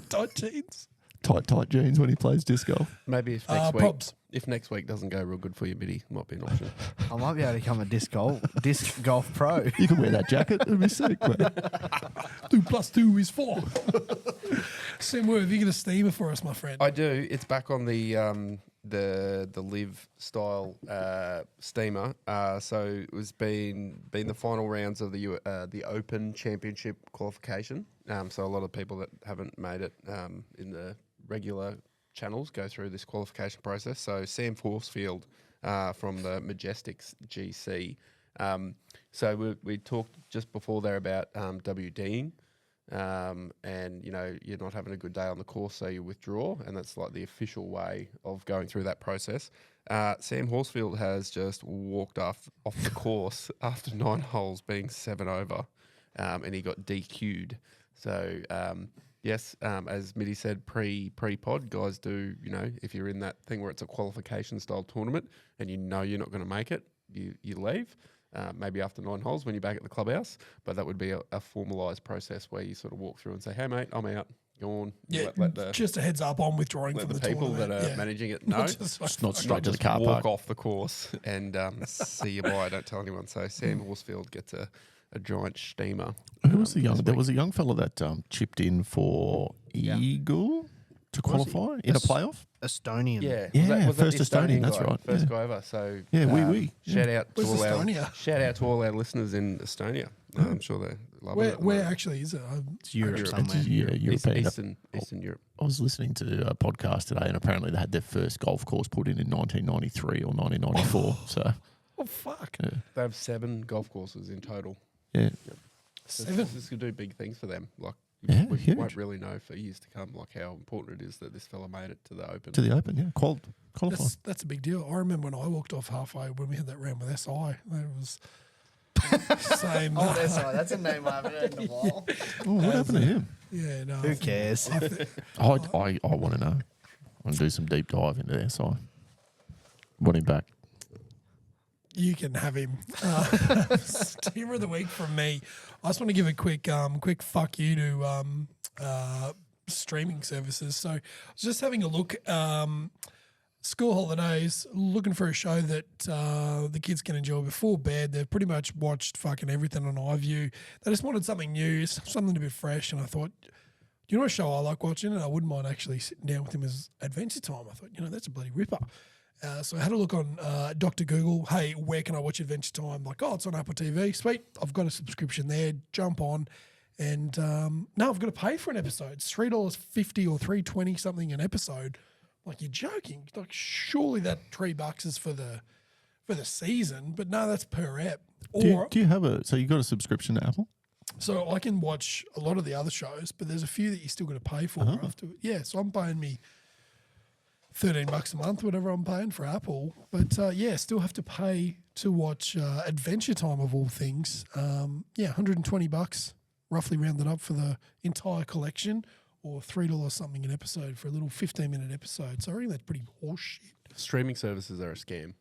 Speaker 1: tight jeans.
Speaker 6: tight jeans when he plays disc golf?
Speaker 7: Maybe if next week,
Speaker 1: Probs.
Speaker 7: if next week doesn't go real good for you, Mitty, might be an option.
Speaker 2: I might be able to become a disc golf pro.
Speaker 6: You can wear that jacket. It'd be sick, mate.
Speaker 1: 2 + 2 is 4. Sam, have you got a steamer for us, my friend?
Speaker 7: I do. It's back on the live style steamer. So it was been the final rounds of the Open Championship qualification. So a lot of people that haven't made it in the regular channels go through this qualification process. So Sam Forcefield from the Majestics GC. So we talked just before there about WDing. And you're not having a good day on the course, so you withdraw, and that's like the official way of going through that process. Sam Horsfield has just walked off the course after 9 holes, being 7 over, and he got DQ'd. So yes, as Mitty said pre-pod, guys do, if you're in that thing where it's a qualification style tournament and you're not going to make it, you leave. Maybe after 9 holes when you're back at the clubhouse, but that would be a formalised process where you sort of walk through and say, "Hey mate, I'm out. Go on."
Speaker 1: yeah,
Speaker 7: let the,
Speaker 1: just a heads up, I'm withdrawing
Speaker 7: let
Speaker 1: from
Speaker 7: the
Speaker 1: the
Speaker 7: people
Speaker 1: tournament.
Speaker 7: that are
Speaker 1: Yeah.
Speaker 7: managing it
Speaker 1: Not
Speaker 7: know.
Speaker 1: just like
Speaker 6: Just not
Speaker 1: fucking-
Speaker 6: straight to the
Speaker 7: Just
Speaker 6: car
Speaker 7: walk
Speaker 6: park.
Speaker 7: off the course and see you bye. Don't tell anyone. So Sam Horsfield gets a giant steamer.
Speaker 6: Who was the young? There was a young fella that chipped in for Eagle to qualify in a playoff.
Speaker 2: Estonian.
Speaker 7: Yeah,
Speaker 6: Yeah,
Speaker 7: was that
Speaker 6: first
Speaker 7: the
Speaker 6: Estonian, that's
Speaker 7: guy?
Speaker 6: right,
Speaker 7: First
Speaker 6: yeah.
Speaker 7: guy ever. So
Speaker 6: Yeah, wee.
Speaker 7: Shout out to
Speaker 1: Where's
Speaker 7: all
Speaker 1: Estonia?
Speaker 7: our listeners in Estonia. I'm sure they're loving it.
Speaker 1: Where actually is it?
Speaker 2: It's Europe
Speaker 7: Europe.
Speaker 2: somewhere.
Speaker 6: European.
Speaker 7: Eastern Europe.
Speaker 6: I was listening to a podcast today, and apparently they had their first golf course put in 1993 or 1994. So
Speaker 1: Oh fuck!
Speaker 7: They have 7 golf courses in total.
Speaker 6: yeah,
Speaker 1: 7.
Speaker 7: This could do big things for them. Like,
Speaker 6: Yeah,
Speaker 7: we
Speaker 6: huge.
Speaker 7: won't really know for years to come like how important it is that this fella made it to the Open.
Speaker 6: To the Open, yeah. Qualifying.
Speaker 1: That's a big deal. I remember when I walked off halfway when we had that round with SI. It was same.
Speaker 2: Oh, that's a name I haven't heard in a while.
Speaker 6: Oh, what happened to him?
Speaker 1: Yeah, no.
Speaker 2: Who cares?
Speaker 6: I want to know. I want to do some deep dive into the SI. Want him back.
Speaker 1: You can have him. Steamer of the week from me. I just want to give a quick fuck you to streaming services. So I was just having a look. School holidays, looking for a show that the kids can enjoy before bed. They've pretty much watched fucking everything on iView. They just wanted something new, something a bit fresh. And I thought, you know a show I like watching? And I wouldn't mind actually sitting down with him as Adventure Time. I thought, that's a bloody ripper. So I had a look on Dr. Google. Hey, where can I watch Adventure Time? Like, it's on Apple TV. Sweet. I've got a subscription there. Jump on. And no, I've got to pay for an episode. It's $3.50 or $3.20 something an episode. Like, you're joking. Like, surely that $3 is for the season. But no, that's per ep.
Speaker 6: Do you have so you got a subscription to Apple?
Speaker 1: So I can watch a lot of the other shows, but there's a few that you still got to pay for after. Yeah, so I'm paying me $13 a month, whatever I'm paying for Apple. But still have to pay to watch Adventure Time of all things. $120, roughly rounded up for the entire collection, or $3 something an episode for a little 15-minute episode. So I reckon that's pretty horseshit.
Speaker 7: Streaming services are a scam.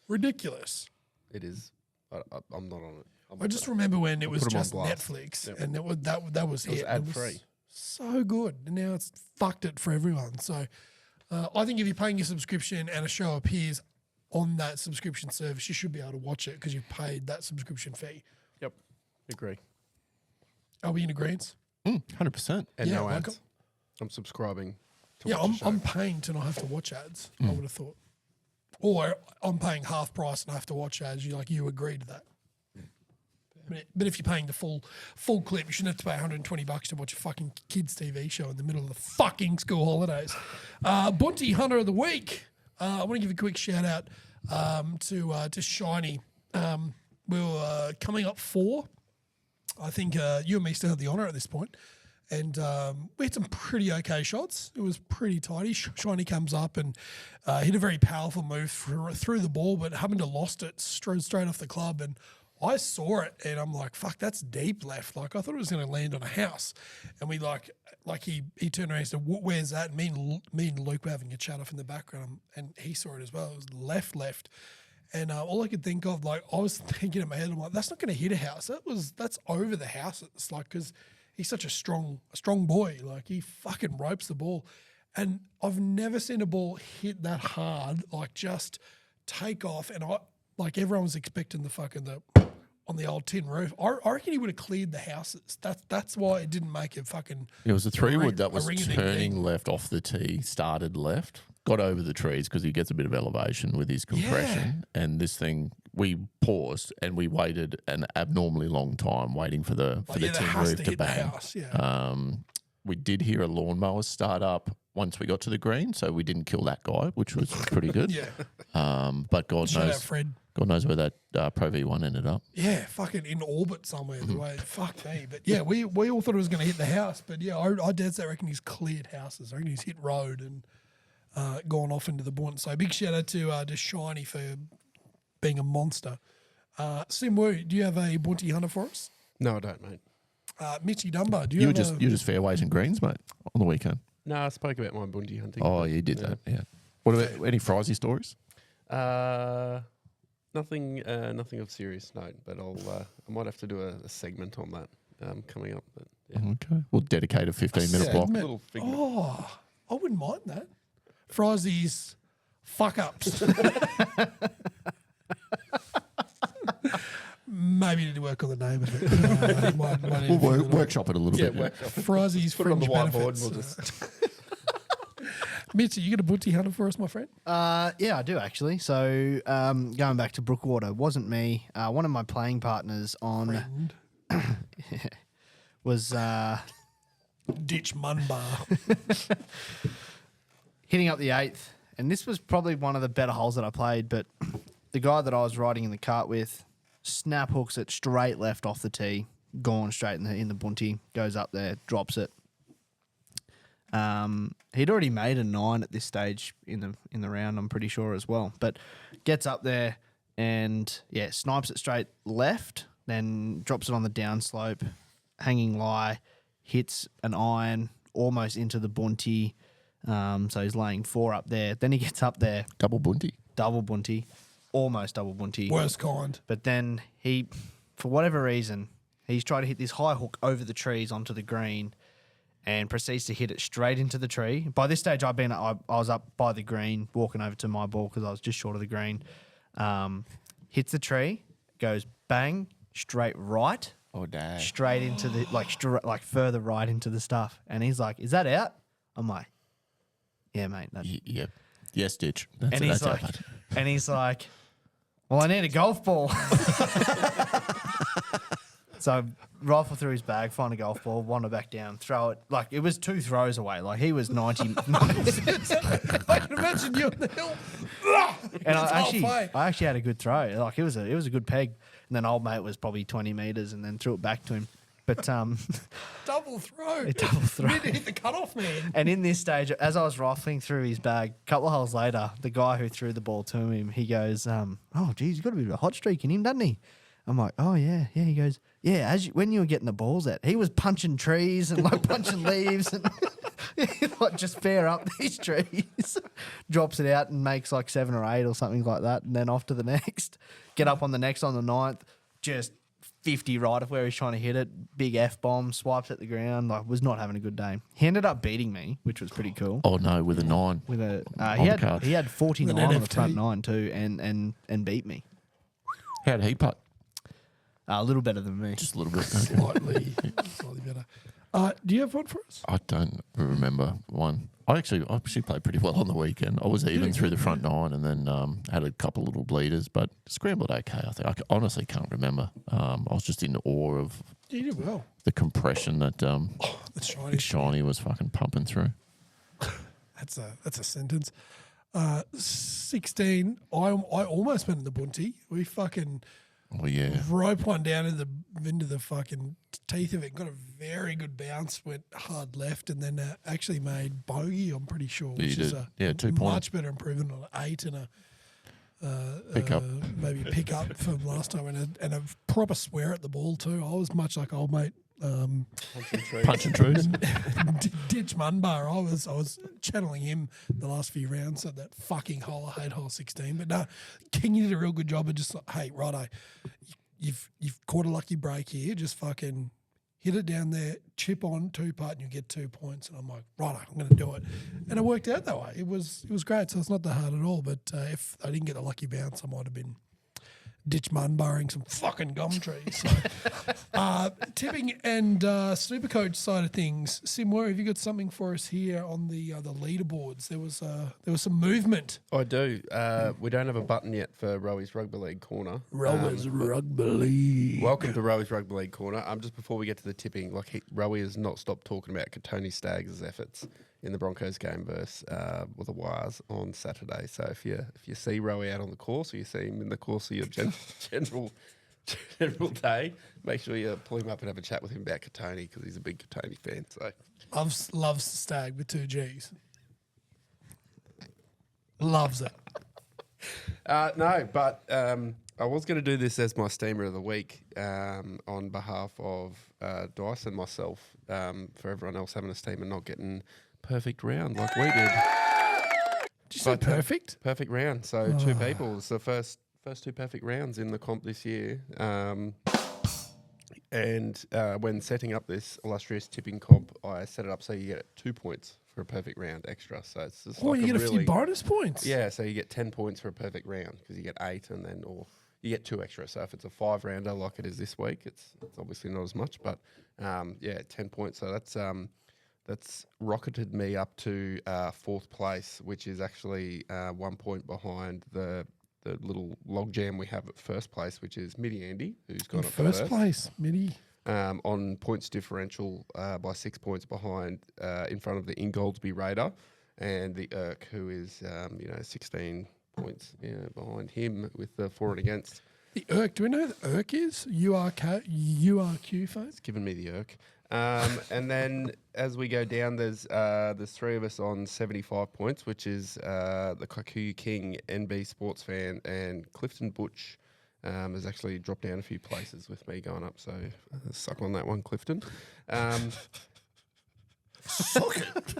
Speaker 1: Ridiculous.
Speaker 7: It is. I'm not on it.
Speaker 1: I just remember when it was
Speaker 7: put 'em on
Speaker 1: just
Speaker 7: blast.
Speaker 1: Netflix,
Speaker 7: Yep.
Speaker 1: and that was
Speaker 7: It was
Speaker 1: it.
Speaker 7: ad-free.
Speaker 1: So good, and now it's fucked it for everyone. So I think if you're paying your subscription and a show appears on that subscription service, you should be able to watch it because you've paid that subscription fee.
Speaker 7: Yep. Agree.
Speaker 1: Are we in agreement?
Speaker 6: 100%.
Speaker 7: And
Speaker 1: Yeah,
Speaker 7: no
Speaker 1: like
Speaker 7: ads. I'm subscribing. To
Speaker 1: Yeah,
Speaker 7: watch the show.
Speaker 1: I'm paying to not have to watch ads. I would have thought, or I'm paying half price and I have to watch ads. You agree to that. But if you're paying the full clip, you shouldn't have to pay $120 to watch a fucking kids' TV show in the middle of the fucking school holidays. Bounty Hunter of the Week. I want to give a quick shout out to Shiny. We were coming up 4. I think you and me still had the honour at this point. And we had some pretty okay shots. It was pretty tidy. Shiny comes up and hit a very powerful move through the ball, but happened to lost it straight off the club. And I saw it and I'm like, fuck, that's deep left. Like, I thought it was going to land on a house. And we he turned around and said, where's that? And me and Luke were having a chat off in the background, and he saw it as well. It was left. And all I could think of, I was thinking in my head, I'm like, that's not going to hit a house. That's over the house. It's like, because he's such a strong boy. Like, he fucking ropes the ball. And I've never seen a ball hit that hard, just take off. And everyone was expecting on the old tin roof. I reckon he would have cleared the houses. That's why it didn't make it fucking.
Speaker 6: It was a 3-wood that was
Speaker 1: ring-a-ding-ding.
Speaker 6: turning left off the tee, started left, got over the trees because he gets a bit of elevation with his compression. And this thing, we paused and we waited an abnormally long time waiting for the tin roof to
Speaker 1: hit the
Speaker 6: bang.
Speaker 1: house, yeah.
Speaker 6: We did hear a lawnmower start up once we got to the green, so we didn't kill that guy, which was pretty good.
Speaker 1: Yeah.
Speaker 6: But God
Speaker 1: Shout out
Speaker 6: knows,
Speaker 1: Fred.
Speaker 6: God knows where that Pro V1 ended up.
Speaker 1: Yeah, fucking in orbit somewhere. The way, fuck me. But yeah, we all thought it was going to hit the house. But yeah, I dead set reckon he's cleared houses. I reckon he's hit road and gone off into the bunt. So big shout out to Shiny for being a monster. Sim Woo, do you have a Bounty Hunter for us?
Speaker 7: No, I don't, mate.
Speaker 1: Mitchy Dunbar, do you
Speaker 6: You
Speaker 1: have
Speaker 6: were just fairways and greens, mate, on the weekend.
Speaker 7: No, I spoke about my bundy hunting.
Speaker 6: Oh, you did that, yeah. What about any Frizy stories?
Speaker 7: Nothing of serious note, but I might have to do a segment on that coming up. But yeah.
Speaker 6: Okay, we'll dedicate a 15-minute block.
Speaker 1: segment?
Speaker 7: Little figment.
Speaker 1: Oh, I wouldn't mind that. Frizy's fuck ups. Maybe need to work on the name of it. Might need to
Speaker 6: We'll
Speaker 1: figure it out.
Speaker 6: workshop it a little bit. Yeah.
Speaker 1: Frizy's
Speaker 7: Put it on the
Speaker 1: fringe
Speaker 7: whiteboard
Speaker 1: benefits.
Speaker 7: and we'll just
Speaker 1: Mitch, you got a Bounty Hunter for us, my friend?
Speaker 2: Yeah, I do actually. So going back to Brookwater, wasn't me. One of my playing partners on was
Speaker 1: Ditch Munbar.
Speaker 2: hitting up the 8th, and this was probably one of the better holes that I played, but the guy that I was riding in the cart with snap hooks it straight left off the tee, gone straight in the bunty. Goes up there, drops it. He'd already made a 9 at this stage in the round, I'm pretty sure as well. But gets up there and snipes it straight left, then drops it on the downslope, hanging lie, hits an iron almost into the bunty. So he's laying 4 up there. Then he gets up there,
Speaker 6: Double bunty.
Speaker 2: almost double bunty.
Speaker 1: Worst kind.
Speaker 2: But then he, for whatever reason, he's tried to hit this high hook over the trees onto the green and proceeds to hit it straight into the tree. By this stage, I was up by the green, walking over to my ball because I was just short of the green. Hits the tree, goes bang, straight right,
Speaker 6: Oh, dang.
Speaker 2: straight into the, like further right into the stuff. And he's like, "Is that out?" I'm like, "Yeah, mate."
Speaker 6: Yep. Yes, Ditch. That's
Speaker 2: And he's like, "Well, I need a golf ball." So I rifle through his bag, find a golf ball, wander back down, throw it. Like, it was 2 throws away. Like, he was 90.
Speaker 1: I can imagine you on the hill.
Speaker 2: And
Speaker 1: It's halfway.
Speaker 2: I actually had a good throw. Like, it was a good peg. And then old mate was probably 20 metres and then threw it back to him. But
Speaker 1: Double throw.
Speaker 2: double throw.
Speaker 1: Need to hit the cutoff, man.
Speaker 2: And in this stage, as I was rifling through his bag, a couple of holes later, the guy who threw the ball to him, he goes, "Oh, geez, he's got a bit of a hot streak in him, doesn't he?" I'm like, "Oh, yeah." He goes, "Yeah, when you were getting the balls out, he was punching trees and like punching leaves and like just fair up these trees." Drops it out and makes like 7 or 8 or something like that. And then off to the next. Get up on the next on the 9th, just 50 right of where he's trying to hit it. Big F-bomb, swipes at the ground. Like, was not having a good day. He ended up beating me, which was pretty cool.
Speaker 6: Oh, no, with a 9.
Speaker 2: With a
Speaker 6: On the card.
Speaker 2: he had 49
Speaker 1: With an
Speaker 2: on the
Speaker 1: NFT.
Speaker 2: front 9 too, and beat me.
Speaker 6: How did he putt?
Speaker 2: A little better than me.
Speaker 6: Just a little bit.
Speaker 1: Slightly better. Do you have one for us?
Speaker 6: I don't remember one. I actually played pretty well on the weekend. I was even through the front 9 and then had a couple little bleeders, but scrambled okay, I think. I honestly can't remember. I was just in awe of
Speaker 1: You did well.
Speaker 6: the compression that
Speaker 1: The shiny.
Speaker 6: Shiny was fucking pumping through.
Speaker 1: That's a sentence. 16. I almost went in the bunty. We fucking
Speaker 6: Oh, yeah.
Speaker 1: rope one down into the fucking teeth of it. Got a very good bounce. Went hard left and then actually made bogey. I'm pretty sure,
Speaker 6: Yeah, you
Speaker 1: which is
Speaker 6: did.
Speaker 1: a
Speaker 6: 2 points.
Speaker 1: much better improvement on an 8 and a
Speaker 6: Pick-up.
Speaker 1: maybe pick up from last time and a proper swear at the ball too. I was much like old mate.
Speaker 6: Punching trees.
Speaker 1: Ditch Munbar. I was channeling him the last few rounds at that fucking hole. I hate hole 16. But no, King, you did a real good job of just like, hey, righto, you've caught a lucky break here. Just fucking hit it down there, chip on 2-putt, and you get 2 points. And I'm like, righto, I'm going to do it. And it worked out that way. It was great. So it's not that hard at all. But if I didn't get the lucky bounce, I might have been ditch munbarring some fucking gum trees. So, tipping and Supercoach side of things, Simwa, have you got something for us here on the leaderboards? There was some movement.
Speaker 7: I do. We don't have a button yet for Rowi's Rugby League Corner.
Speaker 1: Rowers Rugby League.
Speaker 7: Welcome to Rowi's Rugby League Corner. Just before we get to the tipping, Rowie has not stopped talking about Katoni Staggs' efforts in the Broncos game versus the Wires on Saturday. So if you see Rowie out on the course or you see him in the course of your general day, make sure you pull him up and have a chat with him about Katoni because he's a big Katoni fan. So
Speaker 1: Loves Stag with 2 G's. Loves it.
Speaker 7: no, but I was going to do this as my steamer of the week on behalf of Dice and myself for everyone else having a steamer not getting perfect round like we did.
Speaker 1: Did you say perfect?
Speaker 7: Perfect round. So 2 people. It's the first 2 perfect rounds in the comp this year. And when setting up this illustrious tipping comp, I set it up so you get 2 points for a perfect round extra. So it's just
Speaker 1: Oh,
Speaker 7: like
Speaker 1: you
Speaker 7: a
Speaker 1: get a few
Speaker 7: really,
Speaker 1: bonus points.
Speaker 7: yeah. So you get 10 points for a perfect round because you get 8 and then or you get 2 extra. So if it's a 5 rounder like it is this week, it's obviously not as much, but 10 points. So that's rocketed me up to 4th place, which is actually 1 point behind the little logjam we have at first place, which is Mitty Andy, who's gone up
Speaker 1: First place, Mitty.
Speaker 7: on points differential by 6 points behind in front of the Ingoldsby Raider and the Urk, who is 16 points behind him with the for and against.
Speaker 1: The ERK. Do we know who the ERK is? URQ phone.
Speaker 7: It's given me the irk. And then as we go down, there's three of us on 75 points, which is the Kikuyu King, NB Sports Fan, and Clifton Butch has actually dropped down a few places with me going up. So suck on that one, Clifton.
Speaker 6: Suck it.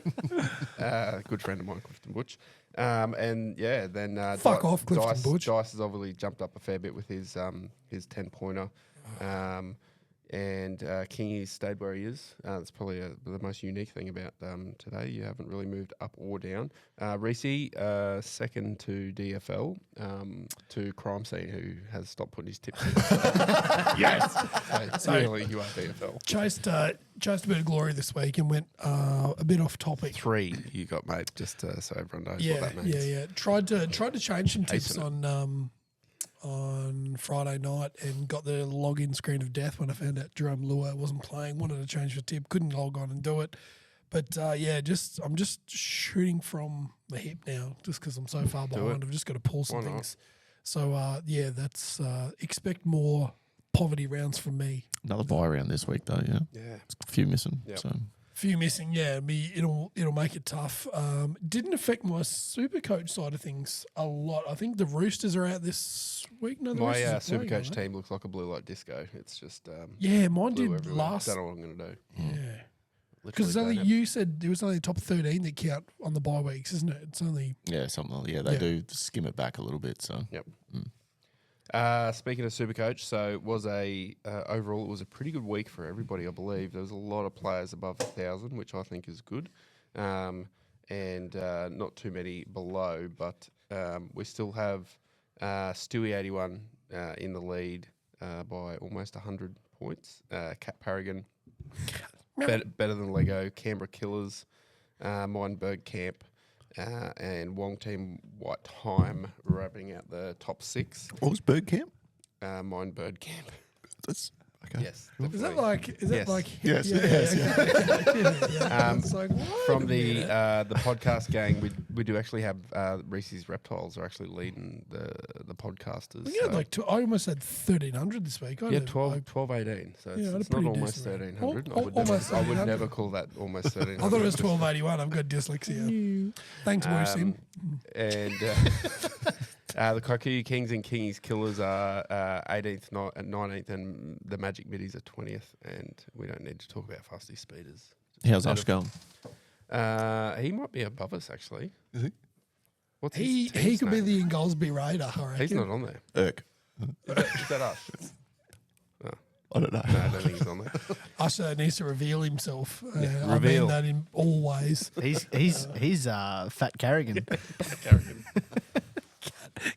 Speaker 7: Good friend of mine, Clifton Butch. And yeah, then
Speaker 1: Fuck off, Clifton Butch.
Speaker 7: Dice has obviously jumped up a fair bit with his 10-pointer. And Kingy stayed where he is. That's probably the most unique thing about today. You haven't really moved up or down. Reese, second to DFL, to Crime Scene, who has stopped putting his tips in.
Speaker 6: Yes.
Speaker 7: So really, you are DFL.
Speaker 1: Chased a bit of glory this week and went a bit off topic.
Speaker 7: 3 you got, mate, just so everyone knows what that means.
Speaker 1: Yeah. Tried to change some tips on Friday night and got the login screen of death when I found out Jerome Lua wasn't playing. Wanted to change the tip, couldn't log on and do it. But I'm just shooting from the hip now, just because I'm so far behind. I've just got to pull some things. So that's expect more poverty rounds from me.
Speaker 6: Another buy round this week though. Yeah. It's a few missing.
Speaker 7: Yep.
Speaker 6: So.
Speaker 1: Few missing, it'll make it tough. Didn't affect my Supercoach side of things a lot. I think the Roosters are out this week. No, the
Speaker 7: My
Speaker 1: Roosters are playing,
Speaker 7: Supercoach
Speaker 1: aren't they?
Speaker 7: team looks like a blue light disco. It's just
Speaker 1: Mine
Speaker 7: blue
Speaker 1: did
Speaker 7: everywhere.
Speaker 1: last.
Speaker 7: Don't know what I'm going to do.
Speaker 1: Yeah,
Speaker 7: Literally
Speaker 1: because it's only
Speaker 7: don't have-
Speaker 1: you said it was only the top 13 that count on the bye weeks, isn't it? It's only
Speaker 6: Yeah, something. They do skim it back a little bit. So.
Speaker 7: Yep. Speaking of Supercoach, so it was overall it was a pretty good week for everybody. I believe there was a lot of players above 1,000, which I think is good, and not too many below. But we still have Stewie 81 in the lead by almost 100 points. Cat Paragon better than Lego. Canberra Killers, Mindberg Camp. And Wong Team White Time wrapping out the top 6.
Speaker 6: What was Bird Camp?
Speaker 7: Mine Bird Camp.
Speaker 6: That's okay.
Speaker 7: Yes.
Speaker 1: is that
Speaker 7: Yes.
Speaker 1: like
Speaker 6: Yes.
Speaker 1: It's like what?
Speaker 7: From the podcast gang, we do actually have Reese's Reptiles are actually leading the podcasters.
Speaker 1: We had I almost had 1,300 this week. I
Speaker 7: yeah,
Speaker 1: had
Speaker 7: 12, 18. So
Speaker 1: Yeah, I had a
Speaker 7: it's not
Speaker 1: pretty
Speaker 7: almost
Speaker 1: decent round.
Speaker 7: 1,300.
Speaker 1: Almost
Speaker 7: I would
Speaker 1: 1,300.
Speaker 7: never call that almost 1,300.
Speaker 1: I thought it was 1281. I've got dyslexia. Thanks, Moose.
Speaker 7: And the Kikuyu Kings and Kingies Killers are 18th, 19th, and the Magic Middies are 20th. And we don't need to talk about Fusty Speeders.
Speaker 6: How's Ash going?
Speaker 7: He might be above us, actually.
Speaker 6: Is he?
Speaker 7: What's
Speaker 1: He
Speaker 7: his team's
Speaker 1: could be
Speaker 7: name?
Speaker 1: the Ingoldsby Raider, I reckon.
Speaker 7: He's not on there.
Speaker 6: Irk.
Speaker 7: Is that us?
Speaker 6: I don't know.
Speaker 7: No, I don't think he's on there.
Speaker 1: Usher needs to reveal himself. I
Speaker 7: reveal.
Speaker 1: mean that in all ways.
Speaker 2: He's Fat Carrigan.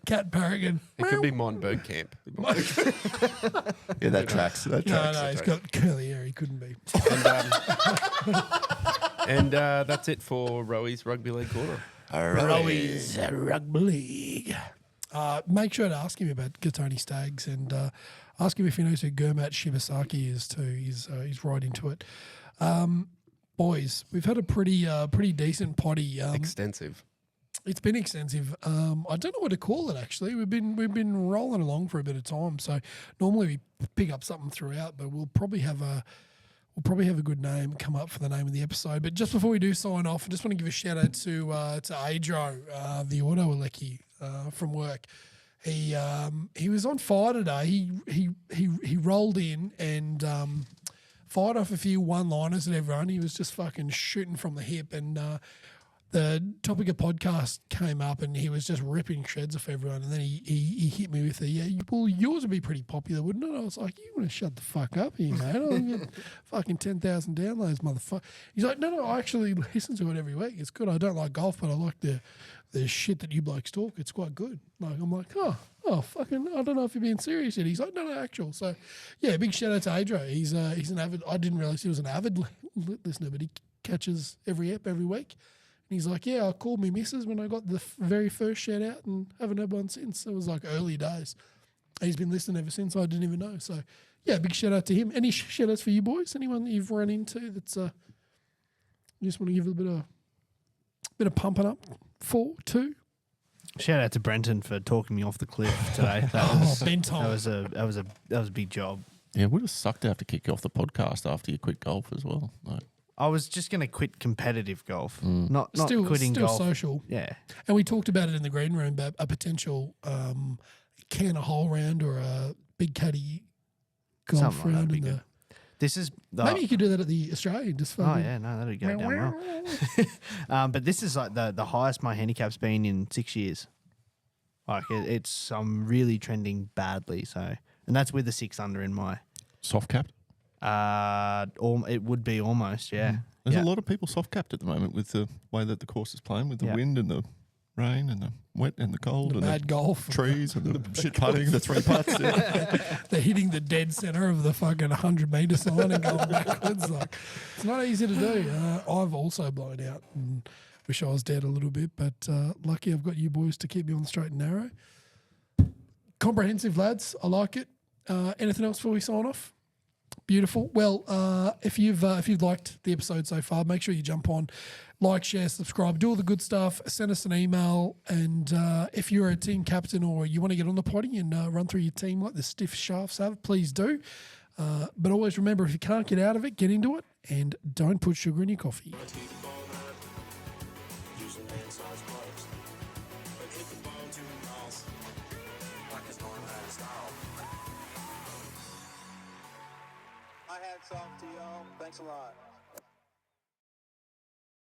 Speaker 1: Cat Paragon.
Speaker 7: It could be Mindberg Camp.
Speaker 6: Yeah, that tracks. That
Speaker 1: No,
Speaker 6: tracks.
Speaker 1: no, he's got curly hair. He couldn't be.
Speaker 7: And that's it for Rowies Rugby League Corner.
Speaker 1: Rowies Rugby League. Make sure to ask him about Gatoni Stags and ask him if he knows who Gurmat Shibasaki is too. He's right into it. Boys, we've had a pretty decent potty.
Speaker 7: Extensive.
Speaker 1: It's been extensive. I don't know what to call it actually. We've been rolling along for a bit of time. So normally we pick up something throughout, but we'll probably have a good name come up for the name of the episode. But just before we do sign off, I just want to give a shout out to Adro, the auto Alecki from work. He was on fire today. He rolled in and fired off a few one-liners at everyone. He was just fucking shooting from the hip and. The topic of podcast came up and he was just ripping shreds off everyone. And then he hit me with yours would be pretty popular, wouldn't it? I was like, you want to shut the fuck up here, mate. I'll get fucking 10,000 downloads, motherfucker. He's like, no, I actually listen to it every week. It's good. I don't like golf, but I like the shit that you blokes talk. It's quite good. I'm like, oh, fucking, I don't know if you're being serious yet. He's like, no, actual. So, yeah, big shout out to Adro. He's an avid, I didn't realise he was an avid listener, but he catches every ep every week. And he's like, yeah, I called me missus when I got the very first shout out and haven't had one since. It was like early days. He's been listening ever since. I didn't even know. So, yeah, big shout out to him. Any shout outs for you boys? Anyone that you've run into that's you just want to give a bit of pumping up for, too?
Speaker 2: Shout out to Brenton for talking me off the cliff today.
Speaker 1: Ben Tom.
Speaker 2: That was a big job.
Speaker 6: Yeah, it would have sucked to have to kick you off the podcast after you quit golf as well. Like,
Speaker 2: I was just going to quit competitive golf, not
Speaker 1: Still
Speaker 2: quitting golf.
Speaker 1: social.
Speaker 2: Yeah.
Speaker 1: And we talked about it in the green room, but a potential can a hole round or a big caddy golf
Speaker 2: Something like
Speaker 1: round.
Speaker 2: that'd be good. This is
Speaker 1: Maybe you could do that at the Australian. Just
Speaker 2: Oh
Speaker 1: fucking,
Speaker 2: yeah, no, that'd go down well. But this is like the highest my handicap's been in 6 years. Like it's really trending badly. So, and that's with the 6 under in my.
Speaker 6: soft capped.
Speaker 2: It would be almost, yeah.
Speaker 6: There's
Speaker 2: Yeah.
Speaker 6: a lot of people soft capped at the moment with the way that the course is playing, with the
Speaker 2: Yeah.
Speaker 6: wind and the rain and the wet and the cold and
Speaker 1: bad
Speaker 6: the
Speaker 1: golf.
Speaker 6: trees and the shit putting, the 3 putts. Yeah.
Speaker 1: They're hitting the dead center of the fucking 100-meter sign and going backwards. Like, it's not easy to do. I've also blown out and wish I was dead a little bit, but lucky I've got you boys to keep me on the straight and narrow. Comprehensive, lads. I like it. Anything else before we sign off? Beautiful. Well, if you've liked the episode so far, make sure you jump on, like, share, subscribe, do all the good stuff. Send us an email, and if you're a team captain or you want to get on the potty and run through your team like the stiff shafts have, please do. But always remember, if you can't get out of it, get into it, and don't put sugar in your coffee.
Speaker 5: My hat's off to y'all. Thanks a lot.